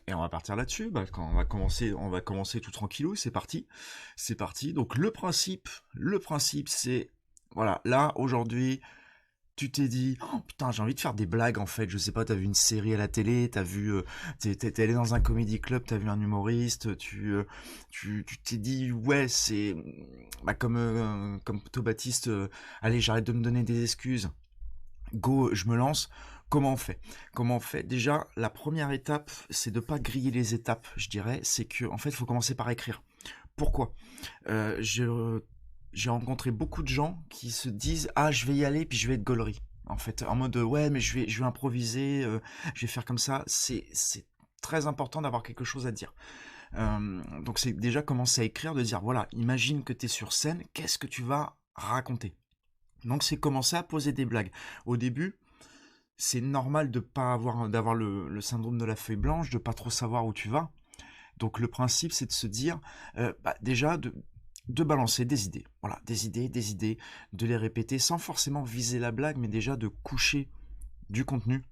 Et on va partir là-dessus. Bah, quand on va commencer tout tranquillou. C'est parti, c'est parti. Donc le principe, c'est voilà. Là aujourd'hui, tu t'es dit, oh putain, j'ai envie de faire des blagues en fait. Je sais pas, t'as vu une série à la télé, t'es allé dans un comedy club, t'as vu un humoriste, tu t'es dit, ouais, c'est bah, comme Théo Baptiste, allez, j'arrête de me donner des excuses. Go, je me lance. Comment on fait? Comment on fait? Déjà, la première étape, c'est de pas griller les étapes, je dirais. C'est que, en fait, il faut commencer par écrire. Pourquoi? Euh, je- j'ai rencontré beaucoup de gens qui se disent ah je vais y aller puis je vais être gaulerie. En fait, en mode ouais mais je vais improviser, je vais faire comme ça. C'est très important d'avoir quelque chose à dire. Donc c'est déjà commencer à écrire, de dire voilà imagine que tu es sur scène, qu'est-ce que tu vas raconter. Donc c'est commencer à poser des blagues. Au début, c'est normal de pas d'avoir le syndrome de la feuille blanche, de pas trop savoir où tu vas. Donc le principe, c'est de se dire, déjà, de balancer des idées. Voilà, des idées, de les répéter sans forcément viser la blague, mais déjà de coucher du contenu.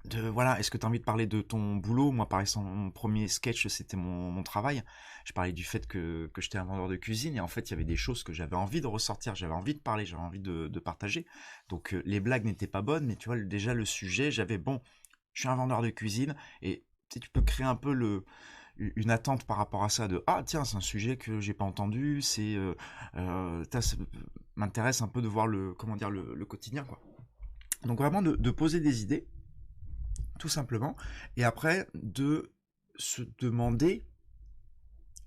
De voilà, est-ce que tu as envie de parler de ton boulot? Moi, par exemple, mon premier sketch, c'était mon travail. Je parlais du fait que j'étais un vendeur de cuisine et en fait, il y avait des choses que j'avais envie de ressortir, j'avais envie de parler, j'avais envie de partager. Donc, les blagues n'étaient pas bonnes, mais tu vois, déjà le sujet, j'avais bon, je suis un vendeur de cuisine et tu sais, tu peux créer un peu une attente par rapport à ça de ah tiens c'est un sujet que j'ai pas entendu ça m'intéresse un peu de voir le comment dire le quotidien quoi. Donc vraiment de poser des idées tout simplement et après de se demander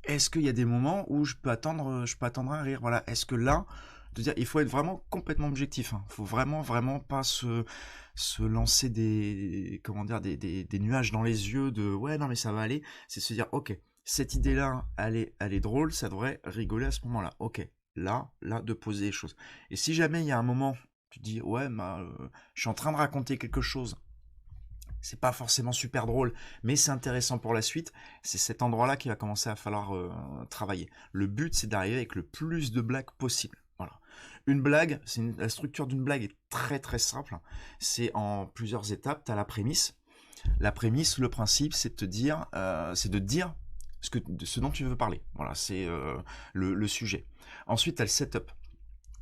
est-ce qu'il y a des moments où je peux attendre un rire voilà est-ce que là de dire il faut être vraiment complètement objectif hein. Faut vraiment pas se lancer des comment dire des nuages dans les yeux de ouais non mais ça va aller c'est se dire ok cette idée là elle est drôle ça devrait rigoler à ce moment là ok là de poser les choses et si jamais il y a un moment tu te dis ouais je suis en train de raconter quelque chose c'est pas forcément super drôle, mais c'est intéressant pour la suite. C'est cet endroit-là qu'il va commencer à falloir travailler. Le but, c'est d'arriver avec le plus de blagues possible. Voilà. Une blague, la structure d'une blague est très très simple. C'est en plusieurs étapes. Tu as la prémisse. La prémisse, le principe, c'est de te dire, c'est de te dire ce dont tu veux parler. Voilà, c'est le sujet. Ensuite, tu as le setup.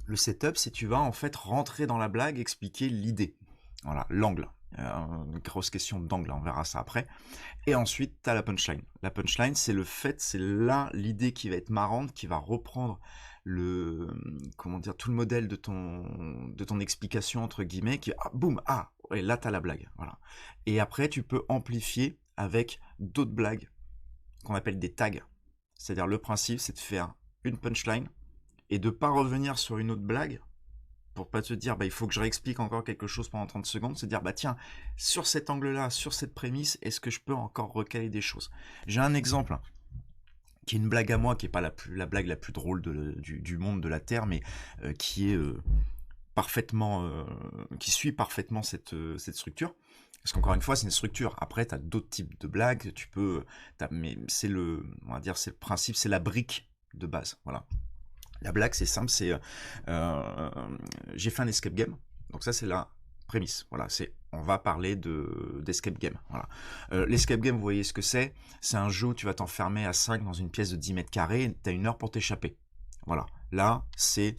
Le setup, c'est tu vas en fait rentrer dans la blague, expliquer l'idée. Voilà, l'angle. Une grosse question d'angle, on verra ça après. Et ensuite, tu as la punchline. La punchline, c'est le fait, c'est là l'idée qui va être marrante, qui va reprendre le, comment dire, tout le modèle de ton explication, entre guillemets, qui, ah, boum, ah, et là, tu as la blague. Voilà. Et après, tu peux amplifier avec d'autres blagues qu'on appelle des tags. C'est-à-dire, le principe, c'est de faire une punchline et de pas revenir sur une autre blague pour pas te dire bah il faut que je réexplique encore quelque chose pendant 30 secondes, se dire bah tiens, sur cet angle-là, sur cette prémisse, est-ce que je peux encore recaler des choses? J'ai un exemple qui est une blague à moi, qui est pas la blague la plus drôle du monde de la Terre, mais qui est parfaitement, qui suit parfaitement cette structure. Parce qu'encore une fois, c'est une structure. Après, tu as d'autres types de blagues. Mais c'est on va dire, c'est le principe, c'est la brique de base. Voilà. La blague, c'est simple, c'est euh, j'ai fait un escape game. Donc ça, c'est la prémisse. Voilà, c'est on va parler d'escape game. Voilà. L'escape game, vous voyez ce que c'est? C'est un jeu où tu vas t'enfermer à 5 dans une pièce de 10 mètres carrés. Tu as 1 heure pour t'échapper. Voilà. Là, c'est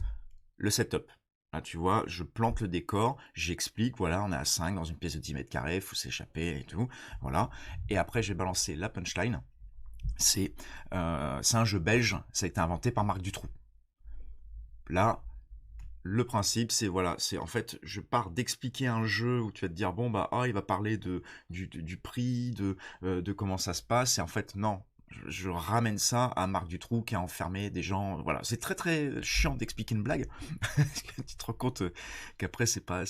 le setup. Là, tu vois, je plante le décor, j'explique, voilà, on est à 5 dans une pièce de 10 mètres carrés, il faut s'échapper et tout. Voilà. Et après, j'ai balancé la punchline. C'est un jeu belge, ça a été inventé par Marc Dutroux. Là, le principe, c'est voilà, c'est en fait, je pars d'expliquer un jeu où tu vas te dire bon bah il va parler du prix, de comment ça se passe, et en fait non, je ramène ça à Marc Dutroux qui a enfermé des gens, voilà, c'est très très chiant d'expliquer une blague, tu te rends compte qu'après c'est pas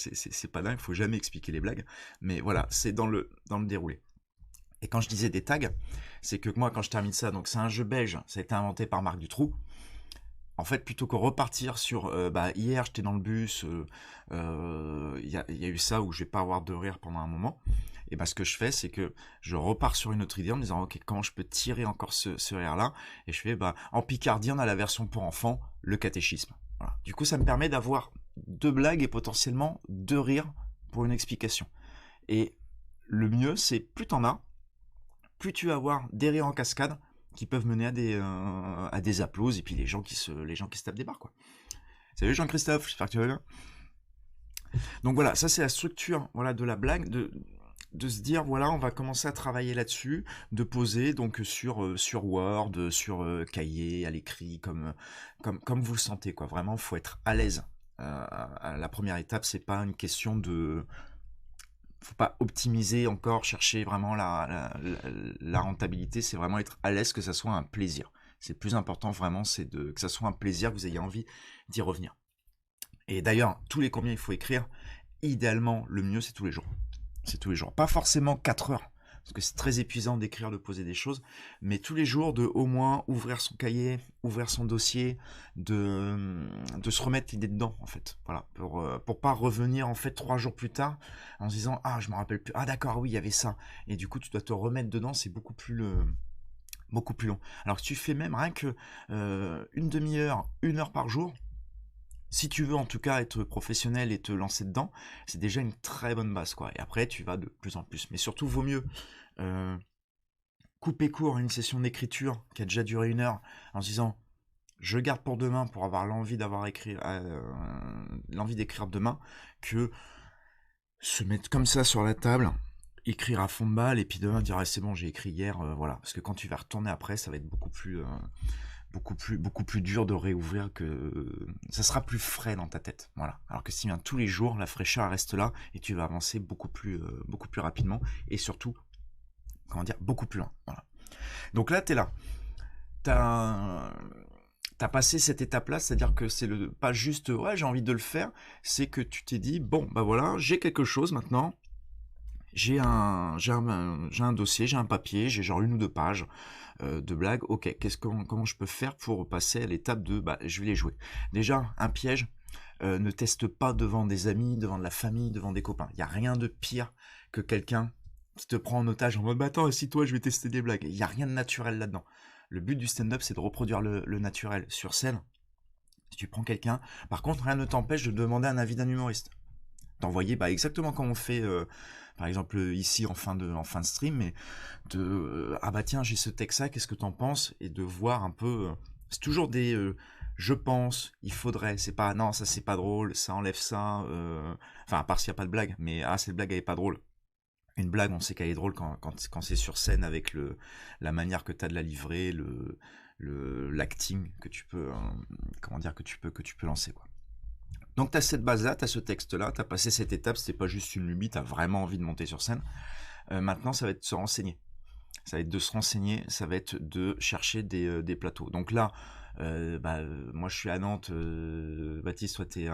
dingue, faut jamais expliquer les blagues, mais voilà, c'est dans le déroulé. Et quand je disais des tags, c'est que moi quand je termine ça, donc c'est un jeu belge, ça a été inventé par Marc Dutroux. En fait, plutôt que repartir sur hier j'étais dans le bus, y a eu ça où je vais pas avoir de rire pendant un moment, et ben ce que je fais c'est que je repars sur une autre idée en me disant ok comment je peux tirer encore ce rire là, et je fais bah en Picardie on a la version pour enfants, le catéchisme. Voilà. Du coup ça me permet d'avoir deux blagues et potentiellement deux rires pour une explication. Et le mieux c'est plus t'en as, plus tu vas avoir des rires en cascade qui peuvent mener à des applauses, et puis les gens qui se tapent des barres, quoi. Salut Jean-Christophe, j'espère que tu vas bien. Donc voilà, ça c'est la structure, voilà, de la blague, de se dire, voilà, on va commencer à travailler là-dessus, de poser donc sur Word, sur cahier, à l'écrit, comme vous le sentez, quoi. Vraiment, faut être à l'aise. La première étape, c'est pas une question de... Faut pas optimiser encore, chercher vraiment la rentabilité, c'est vraiment être à l'aise, que ça soit un plaisir. C'est le plus important, vraiment, c'est que ça soit un plaisir, que vous ayez envie d'y revenir. Et d'ailleurs, tous les combien il faut écrire, idéalement, le mieux, c'est tous les jours. C'est tous les jours. Pas forcément 4 heures, parce que c'est très épuisant d'écrire, de poser des choses, mais tous les jours, de au moins ouvrir son cahier, ouvrir son dossier, de se remettre l'idée dedans, en fait. Voilà, pour pas revenir, en fait, 3 jours plus tard, en se disant, ah, je me rappelle plus, ah d'accord, oui, il y avait ça. Et du coup, tu dois te remettre dedans, c'est beaucoup plus long. Alors que tu fais même rien que une demi-heure, 1 heure par jour, si tu veux en tout cas être professionnel et te lancer dedans, c'est déjà une très bonne base, quoi. Et après, tu vas de plus en plus. Mais surtout, vaut mieux euh, couper court à une session d'écriture qui a déjà duré 1 heure en se disant, je garde pour demain pour avoir l'envie l'envie d'écrire demain, que se mettre comme ça sur la table, écrire à fond de balle, et puis demain dire, ah, c'est bon, j'ai écrit hier, voilà. Parce que quand tu vas retourner après, ça va être beaucoup plus dur de réouvrir, que ça sera plus frais dans ta tête, voilà. Alors que si bien tous les jours, la fraîcheur reste là et tu vas avancer beaucoup plus rapidement, et surtout, comment dire, beaucoup plus loin, voilà. Donc là, t'es là, t'as passé cette étape-là, c'est-à-dire que c'est pas juste ouais, j'ai envie de le faire, c'est que tu t'es dit, bon bah voilà, j'ai quelque chose maintenant. J'ai un dossier, j'ai un papier, j'ai genre 1 ou 2 pages de blagues. Ok, comment je peux faire pour passer à l'étape de, bah, je vais les jouer. Déjà, un piège, ne teste pas devant des amis, devant de la famille, devant des copains. Il n'y a rien de pire que quelqu'un qui te prend en otage en mode, bah attends, assis-toi, je vais tester des blagues. Il n'y a rien de naturel là-dedans. Le but du stand-up, c'est de reproduire le naturel sur scène. Si tu prends quelqu'un, par contre, rien ne t'empêche de demander un avis d'un humoriste. D'envoyer bah, exactement comme on fait par exemple ici en fin de stream, mais ah bah tiens, j'ai ce texte-là, qu'est-ce que t'en penses, et de voir un peu, c'est toujours des je pense, il faudrait, c'est pas non, ça c'est pas drôle, ça enlève ça, enfin à part s'il y a pas de blague, mais ah, cette blague elle est pas drôle. Une blague, on sait qu'elle est drôle quand c'est sur scène, avec la manière que t'as de la livrer, l'acting que tu peux comment dire, que tu peux lancer, quoi. Donc tu as cette base-là, tu as ce texte-là, tu as passé cette étape, c'était pas juste une lubie, tu as vraiment envie de monter sur scène. Maintenant, ça va être de se renseigner. Ça va être de se renseigner, ça va être de chercher des plateaux. Donc là, moi je suis à Nantes, Baptiste, toi t'es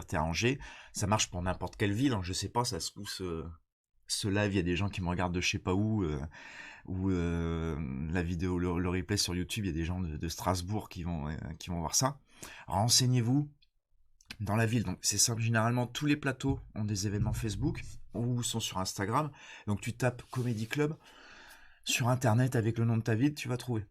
t'es à Angers. Ça marche pour n'importe quelle ville, hein, je sais pas, ça se trouve ce live, il y a des gens qui me regardent de je sais pas où, ou la vidéo, le replay sur YouTube, il y a des gens de Strasbourg qui vont voir ça. Renseignez-vous dans la ville. Donc c'est simple, généralement tous les plateaux ont des événements Facebook ou sont sur Instagram. Donc tu tapes Comedy Club sur internet avec le nom de ta ville, tu vas trouver.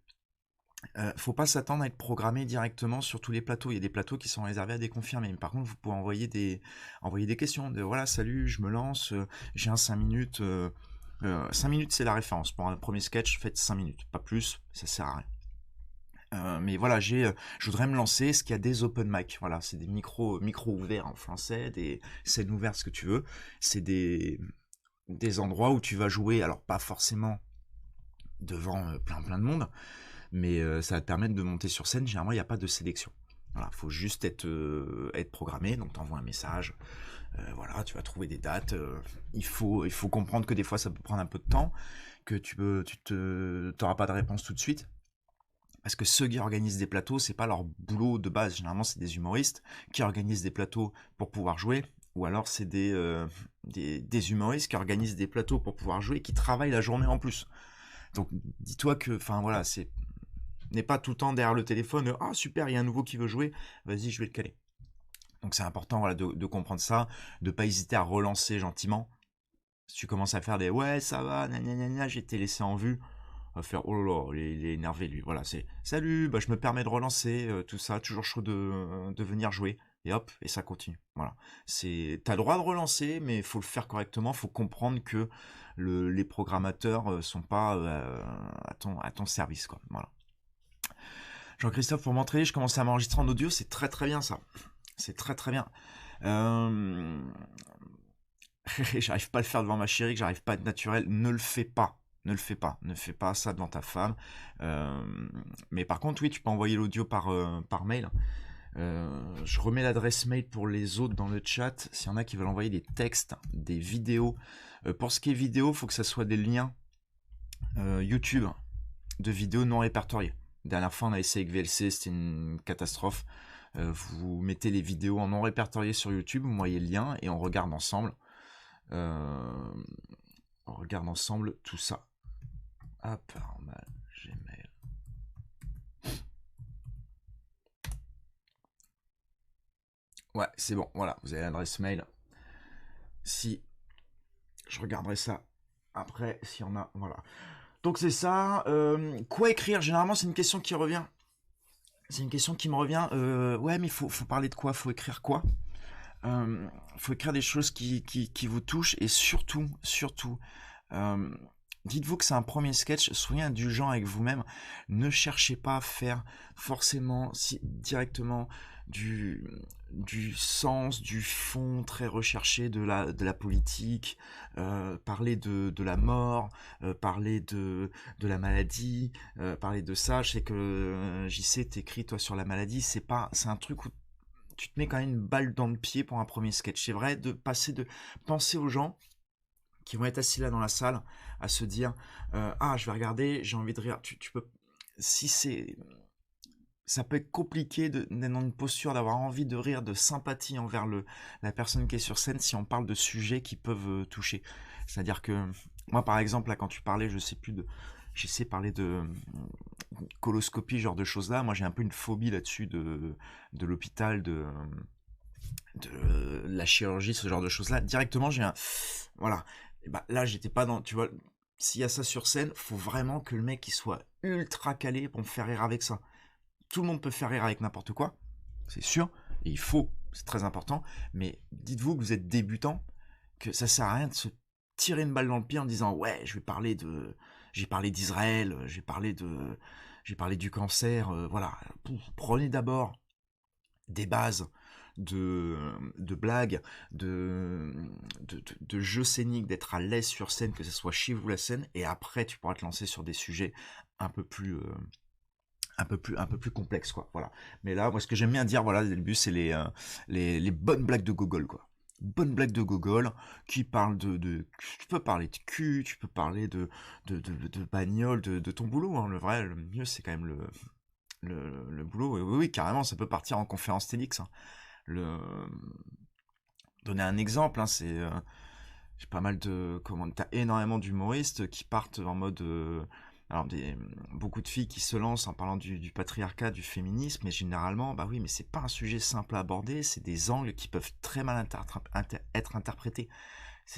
Faut pas s'attendre à être programmé directement sur tous les plateaux. Il y a des plateaux qui sont réservés à des confirmés. Mais par contre, vous pouvez envoyer des questions de voilà, salut, je me lance, j'ai un 5 minutes. 5 minutes, c'est la référence. Pour un premier sketch, faites 5 minutes. Pas plus, ça sert à rien. Mais voilà, je voudrais me lancer. Est-ce qu'il y a des open mic? Voilà, c'est des micros ouverts en français, des scènes ouvertes, ce que tu veux. C'est des endroits où tu vas jouer, alors pas forcément devant plein de monde, mais ça va te permettre de monter sur scène. Généralement, il n'y a pas de sélection. Voilà, faut juste être programmé. Donc, t'envoies un message. Voilà, tu vas trouver des dates. Il faut comprendre que des fois, ça peut prendre un peu de temps, que t'auras pas de réponse tout de suite. Parce que ceux qui organisent des plateaux, c'est pas leur boulot de base. Généralement, c'est des humoristes qui organisent des plateaux pour pouvoir jouer, ou alors c'est des humoristes qui organisent des plateaux pour pouvoir jouer et qui travaillent la journée en plus. Donc, dis-toi que, enfin voilà, n'est pas tout le temps derrière le téléphone. Ah super, il y a un nouveau qui veut jouer. Vas-y, je vais le caler. Donc c'est important, voilà, de comprendre ça, de pas hésiter à relancer gentiment. Si tu commences à faire des ouais ça va, gna, j'ai été laissé en vue, on va faire oh là là, il est énervé lui. Voilà, c'est salut, bah je me permets de relancer tout ça, toujours chaud de venir jouer. et hop, et ça continue. Voilà. T'as le droit de relancer, mais il faut le faire correctement. Il faut comprendre que les programmateurs sont pas à ton service, quoi. Voilà. Jean-Christophe, pour m'entraîner, je commençais à m'enregistrer en audio. C'est très très bien ça. C'est très très bien. J'arrive pas à le faire devant ma chérie, que j'arrive pas à être naturel. Ne le fais pas. Ne le fais pas. Ne fais pas ça devant ta femme. Mais par contre, oui, tu peux envoyer l'audio par mail. Je remets l'adresse mail pour les autres dans le chat. S'il y en a qui veulent envoyer des textes, des vidéos. Pour ce qui est vidéo, il faut que ça soit des liens YouTube de vidéos non répertoriées. Dernière fois, on a essayé avec VLC, c'était une catastrophe. Vous mettez les vidéos en non répertoriées sur YouTube, vous voyez le lien et on regarde ensemble. On regarde ensemble tout ça. Hop, Gmail. Ouais, c'est bon, voilà, vous avez l'adresse mail. Si je regarderai ça après, s'il y en a, voilà. Donc c'est ça. Quoi écrire? Généralement, c'est une question qui revient. C'est une question qui me revient. Ouais, mais faut parler de quoi? Faut écrire quoi? Faut écrire des choses qui vous touchent et surtout, dites-vous que c'est un premier sketch, soyez indulgent avec vous-même, ne cherchez pas à faire forcément directement du sens, du fond très recherché de la politique, parler de la mort, parler de la maladie, parler de ça. Je sais que JC t'écris toi sur la maladie, c'est un truc où tu te mets quand même une balle dans le pied pour un premier sketch. C'est vrai de penser aux gens qui vont être assis là dans la salle à se dire je vais regarder, j'ai envie de rire. Tu peux, si c'est, ça peut être compliqué d'être dans une posture d'avoir envie de rire, de sympathie envers la personne qui est sur scène si on parle de sujets qui peuvent toucher. C'est-à-dire que moi par exemple là quand tu parlais, j'essaie de parler de coloscopie, genre de choses là. Moi j'ai un peu une phobie là-dessus de l'hôpital, de la chirurgie, ce genre de choses là. Directement j'ai voilà. Et bah, là j'étais pas dans, tu vois, s'il y a ça sur scène, faut vraiment que le mec il soit ultra calé pour me faire rire avec ça. Tout le monde peut faire rire avec n'importe quoi, c'est sûr, et il faut, c'est très important, mais dites-vous que vous êtes débutant, que ça sert à rien de se tirer une balle dans le pied en disant ouais, j'ai parlé d'Israël, j'ai parlé du cancer, voilà. Prenez d'abord des bases de blagues, de jeux scéniques, d'être à l'aise sur scène, que ce soit chez vous la scène, et après tu pourras te lancer sur des sujets un peu plus complexe, quoi. Voilà. Mais là, moi, ce que j'aime bien dire, voilà, dès le début, c'est les bonnes blagues de gogol, quoi. Bonnes blagues de gogol qui parlent tu peux parler de cul, tu peux parler de bagnole, de ton boulot, hein. Le mieux, c'est quand même le boulot. Et oui, carrément, ça peut partir en conférence TEDx, hein. Donner un exemple, hein, j'ai pas mal t'as énormément d'humoristes qui partent en mode, alors beaucoup de filles qui se lancent en parlant du patriarcat, du féminisme, mais généralement, bah oui, mais c'est pas un sujet simple à aborder, c'est des angles qui peuvent très mal être interprétés.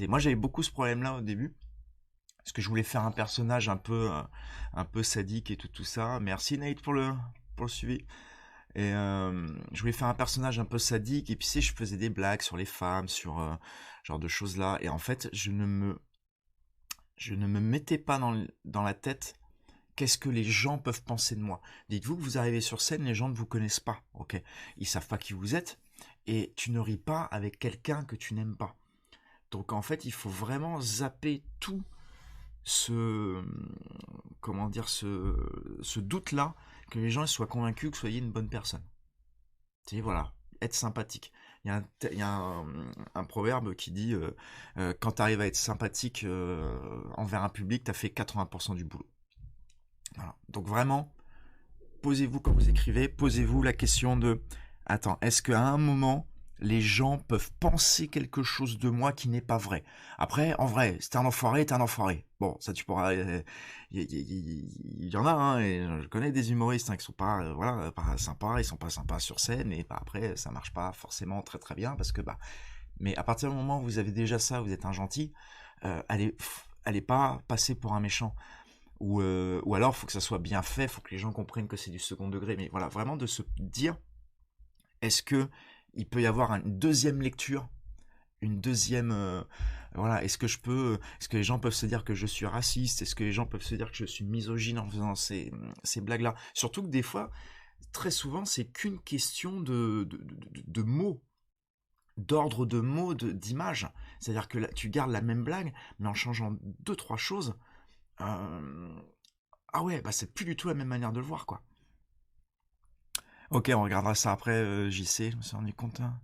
Moi j'avais beaucoup ce problème-là au début, parce que je voulais faire un personnage un peu sadique et tout ça. Merci Nate pour le suivi. Et je voulais faire un personnage un peu sadique, et puis je faisais des blagues sur les femmes, sur genre de choses là, et en fait je ne me mettais pas dans la tête qu'est-ce que les gens peuvent penser de moi. Dites-vous que vous arrivez sur scène, les gens ne vous connaissent pas, ok? Ils savent pas qui vous êtes, et tu ne ris pas avec quelqu'un que tu n'aimes pas. Donc en fait, il faut vraiment zapper tout comment dire, ce doute-là, que les gens soient convaincus que vous soyez une bonne personne. Et voilà, être sympathique. Il y a un proverbe qui dit quand tu arrives à être sympathique envers un public, tu as fait 80% du boulot. Voilà. Donc vraiment, posez-vous quand vous écrivez, posez-vous la question de attends, est-ce qu'à un moment, les gens peuvent penser quelque chose de moi qui n'est pas vrai? Après, en vrai, si t'es un enfoiré, t'es un enfoiré. Bon, ça tu pourras... Il y en a, hein, et je connais des humoristes hein, qui sont pas, voilà, pas sympas, ils sont pas sympas sur scène, et bah, après, ça marche pas forcément très très bien, parce que bah... Mais à partir du moment où vous avez déjà ça, vous êtes un gentil, allez pas passer pour un méchant. Ou alors, il faut que ça soit bien fait, il faut que les gens comprennent que c'est du second degré. Mais voilà, vraiment de se dire, est-ce que il peut y avoir une deuxième lecture, une deuxième... voilà, est-ce que les gens peuvent se dire que je suis raciste? Est-ce que les gens peuvent se dire que je suis misogyne en faisant ces blagues-là? Surtout que des fois, très souvent, c'est qu'une question de mots, d'ordre de mots, d'images. C'est-à-dire que là, tu gardes la même blague, mais en changeant deux, trois choses. Ah ouais, bah c'est plus du tout la même manière de le voir, quoi. Ok, on regardera ça après, JC, je me suis rendu compte. Hein.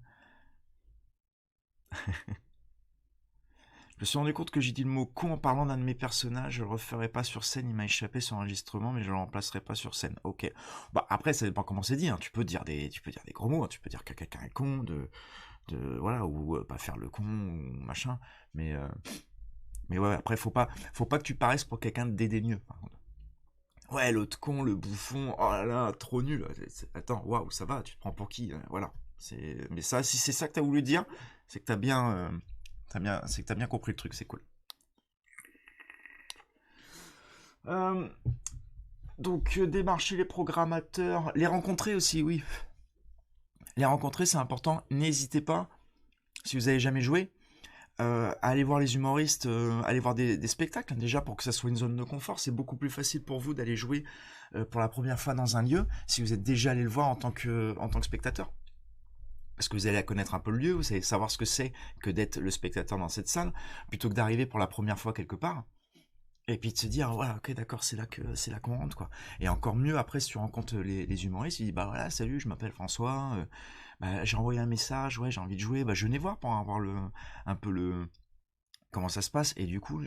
Je me suis rendu compte que j'ai dit le mot con en parlant d'un de mes personnages, je le referai pas sur scène, il m'a échappé sur enregistrement, mais je le remplacerai pas sur scène. Ok. Bah après, ça dépend comment c'est dit, hein. Tu peux dire des gros mots, hein. Tu peux dire que quelqu'un est con, voilà, ou pas faire le con, ou machin, mais ouais, après, faut pas que tu paraisses pour quelqu'un de dédaigneux, par contre. Ouais, l'autre con, le bouffon, oh là là, trop nul. Attends, waouh, ça va, tu te prends pour qui? Voilà. Mais ça, si c'est ça que t'as voulu dire, c'est que c'est que t'as bien compris le truc, c'est cool. Euh, donc, démarcher les programmateurs, les rencontrer aussi, oui. Les rencontrer, c'est important. N'hésitez pas, si vous avez jamais joué, à aller voir les humoristes, aller voir des spectacles. Déjà, pour que ça soit une zone de confort, c'est beaucoup plus facile pour vous d'aller jouer pour la première fois dans un lieu si vous êtes déjà allé le voir en tant que spectateur. Parce que vous allez connaître un peu le lieu, vous allez savoir ce que c'est que d'être le spectateur dans cette salle, plutôt que d'arriver pour la première fois quelque part. Et puis de se dire, voilà, ok, d'accord, c'est là qu'on rentre, quoi. Et encore mieux, après, si tu rencontres les humoristes, tu dis, bah voilà, salut, je m'appelle François, bah, j'ai envoyé un message, ouais, j'ai envie de jouer, bah je venais voir pour avoir un peu comment ça se passe. Et du coup,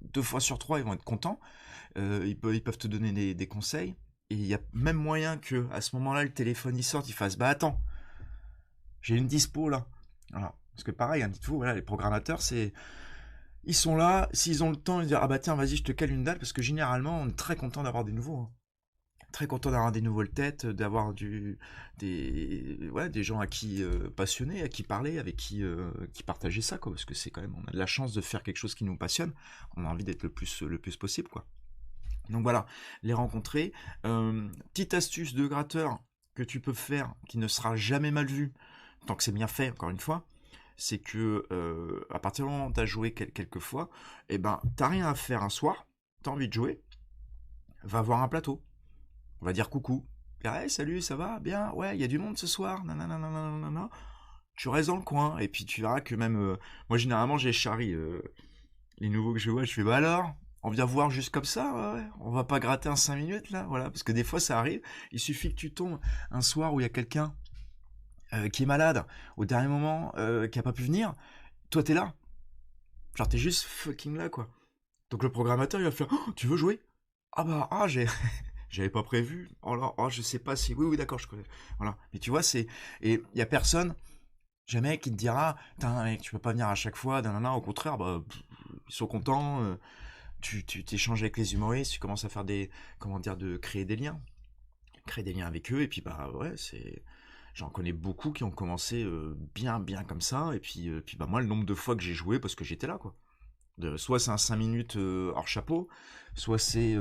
deux fois sur trois, ils vont être contents. Ils peuvent te donner des conseils. Et il y a même moyen que à ce moment-là, le téléphone il sorte, il fasse, bah attends, j'ai une dispo là. Voilà. Parce que pareil, hein, dites-vous, voilà, les programmateurs, ils sont là, s'ils ont le temps, ils disent, ah bah tiens, vas-y, je te cale une date, parce que généralement, on est très content d'avoir des nouveaux. Hein. Très content d'avoir des nouvelles têtes, d'avoir des gens à qui passionnés, à qui parler, avec qui partager ça, quoi, parce que c'est quand même, on a de la chance de faire quelque chose qui nous passionne, on a envie d'être le plus possible, quoi. Donc voilà, les rencontrer. Petite astuce de gratteur que tu peux faire, qui ne sera jamais mal vue, tant que c'est bien fait, encore une fois, c'est que à partir du moment où tu as joué quelques fois, eh ben, t'as rien à faire un soir, t'as envie de jouer, va voir un plateau. On va dire coucou. Hey, salut, ça va? Bien? Ouais, il y a du monde ce soir? Nanana, nanana. Tu restes dans le coin, et puis tu verras que même... moi, généralement, j'ai charrie les nouveaux que je vois, je fais, bah alors, on vient voir juste comme ça, ouais, on va pas gratter un 5 minutes, là, voilà, parce que des fois, ça arrive, il suffit que tu tombes un soir où il y a quelqu'un qui est malade, au dernier moment, qui a pas pu venir, toi, t'es là. Genre, t'es juste fucking là, quoi. Donc le programmateur, il va faire, oh, tu veux jouer? Ah bah, j'avais pas prévu. Oh là, oh, je sais pas si. Oui, oui, d'accord, je connais. Voilà. Mais tu vois, c'est. Et il y a personne, jamais, qui te dira, putain, mec, tu peux pas venir à chaque fois, nanana. Au contraire, bah, ils sont contents. Tu t'échanges avec les humoristes, tu commences à faire comment dire, de créer des liens. Créer des liens avec eux, et puis, bah, ouais, c'est. J'en connais beaucoup qui ont commencé bien comme ça, et puis bah, moi, le nombre de fois que j'ai joué parce que j'étais là, quoi. Soit c'est un 5 minutes hors chapeau, soit c'est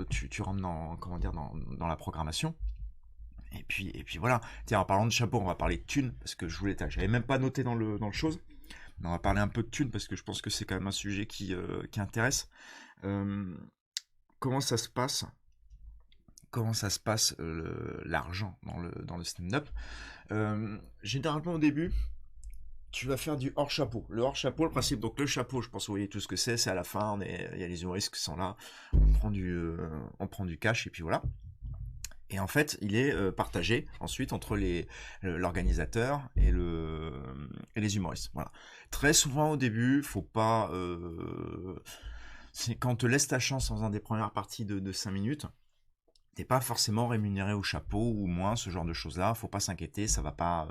tu rentres dans comment dire dans la programmation. Et puis voilà. Tiens, en parlant de chapeau, on va parler de thunes parce que j'avais même pas noté dans le chose. Mais on va parler un peu de thunes parce que je pense que c'est quand même un sujet qui intéresse. Euh, comment ça se passe? Comment ça se passe l'argent dans le stand-up? Généralement au début, tu vas faire du hors chapeau. Le hors chapeau, le principe, donc le chapeau, je pense que vous voyez tout ce que c'est à la fin, il y a les humoristes qui sont là, on prend du cash et puis voilà. Et en fait, il est partagé ensuite entre l'organisateur et les humoristes. Voilà. Très souvent au début, faut pas. C'est quand on te laisse ta chance en faisant des premières parties de 5 minutes, t'es pas forcément rémunéré au chapeau ou moins, ce genre de choses-là. Faut pas s'inquiéter, ça va pas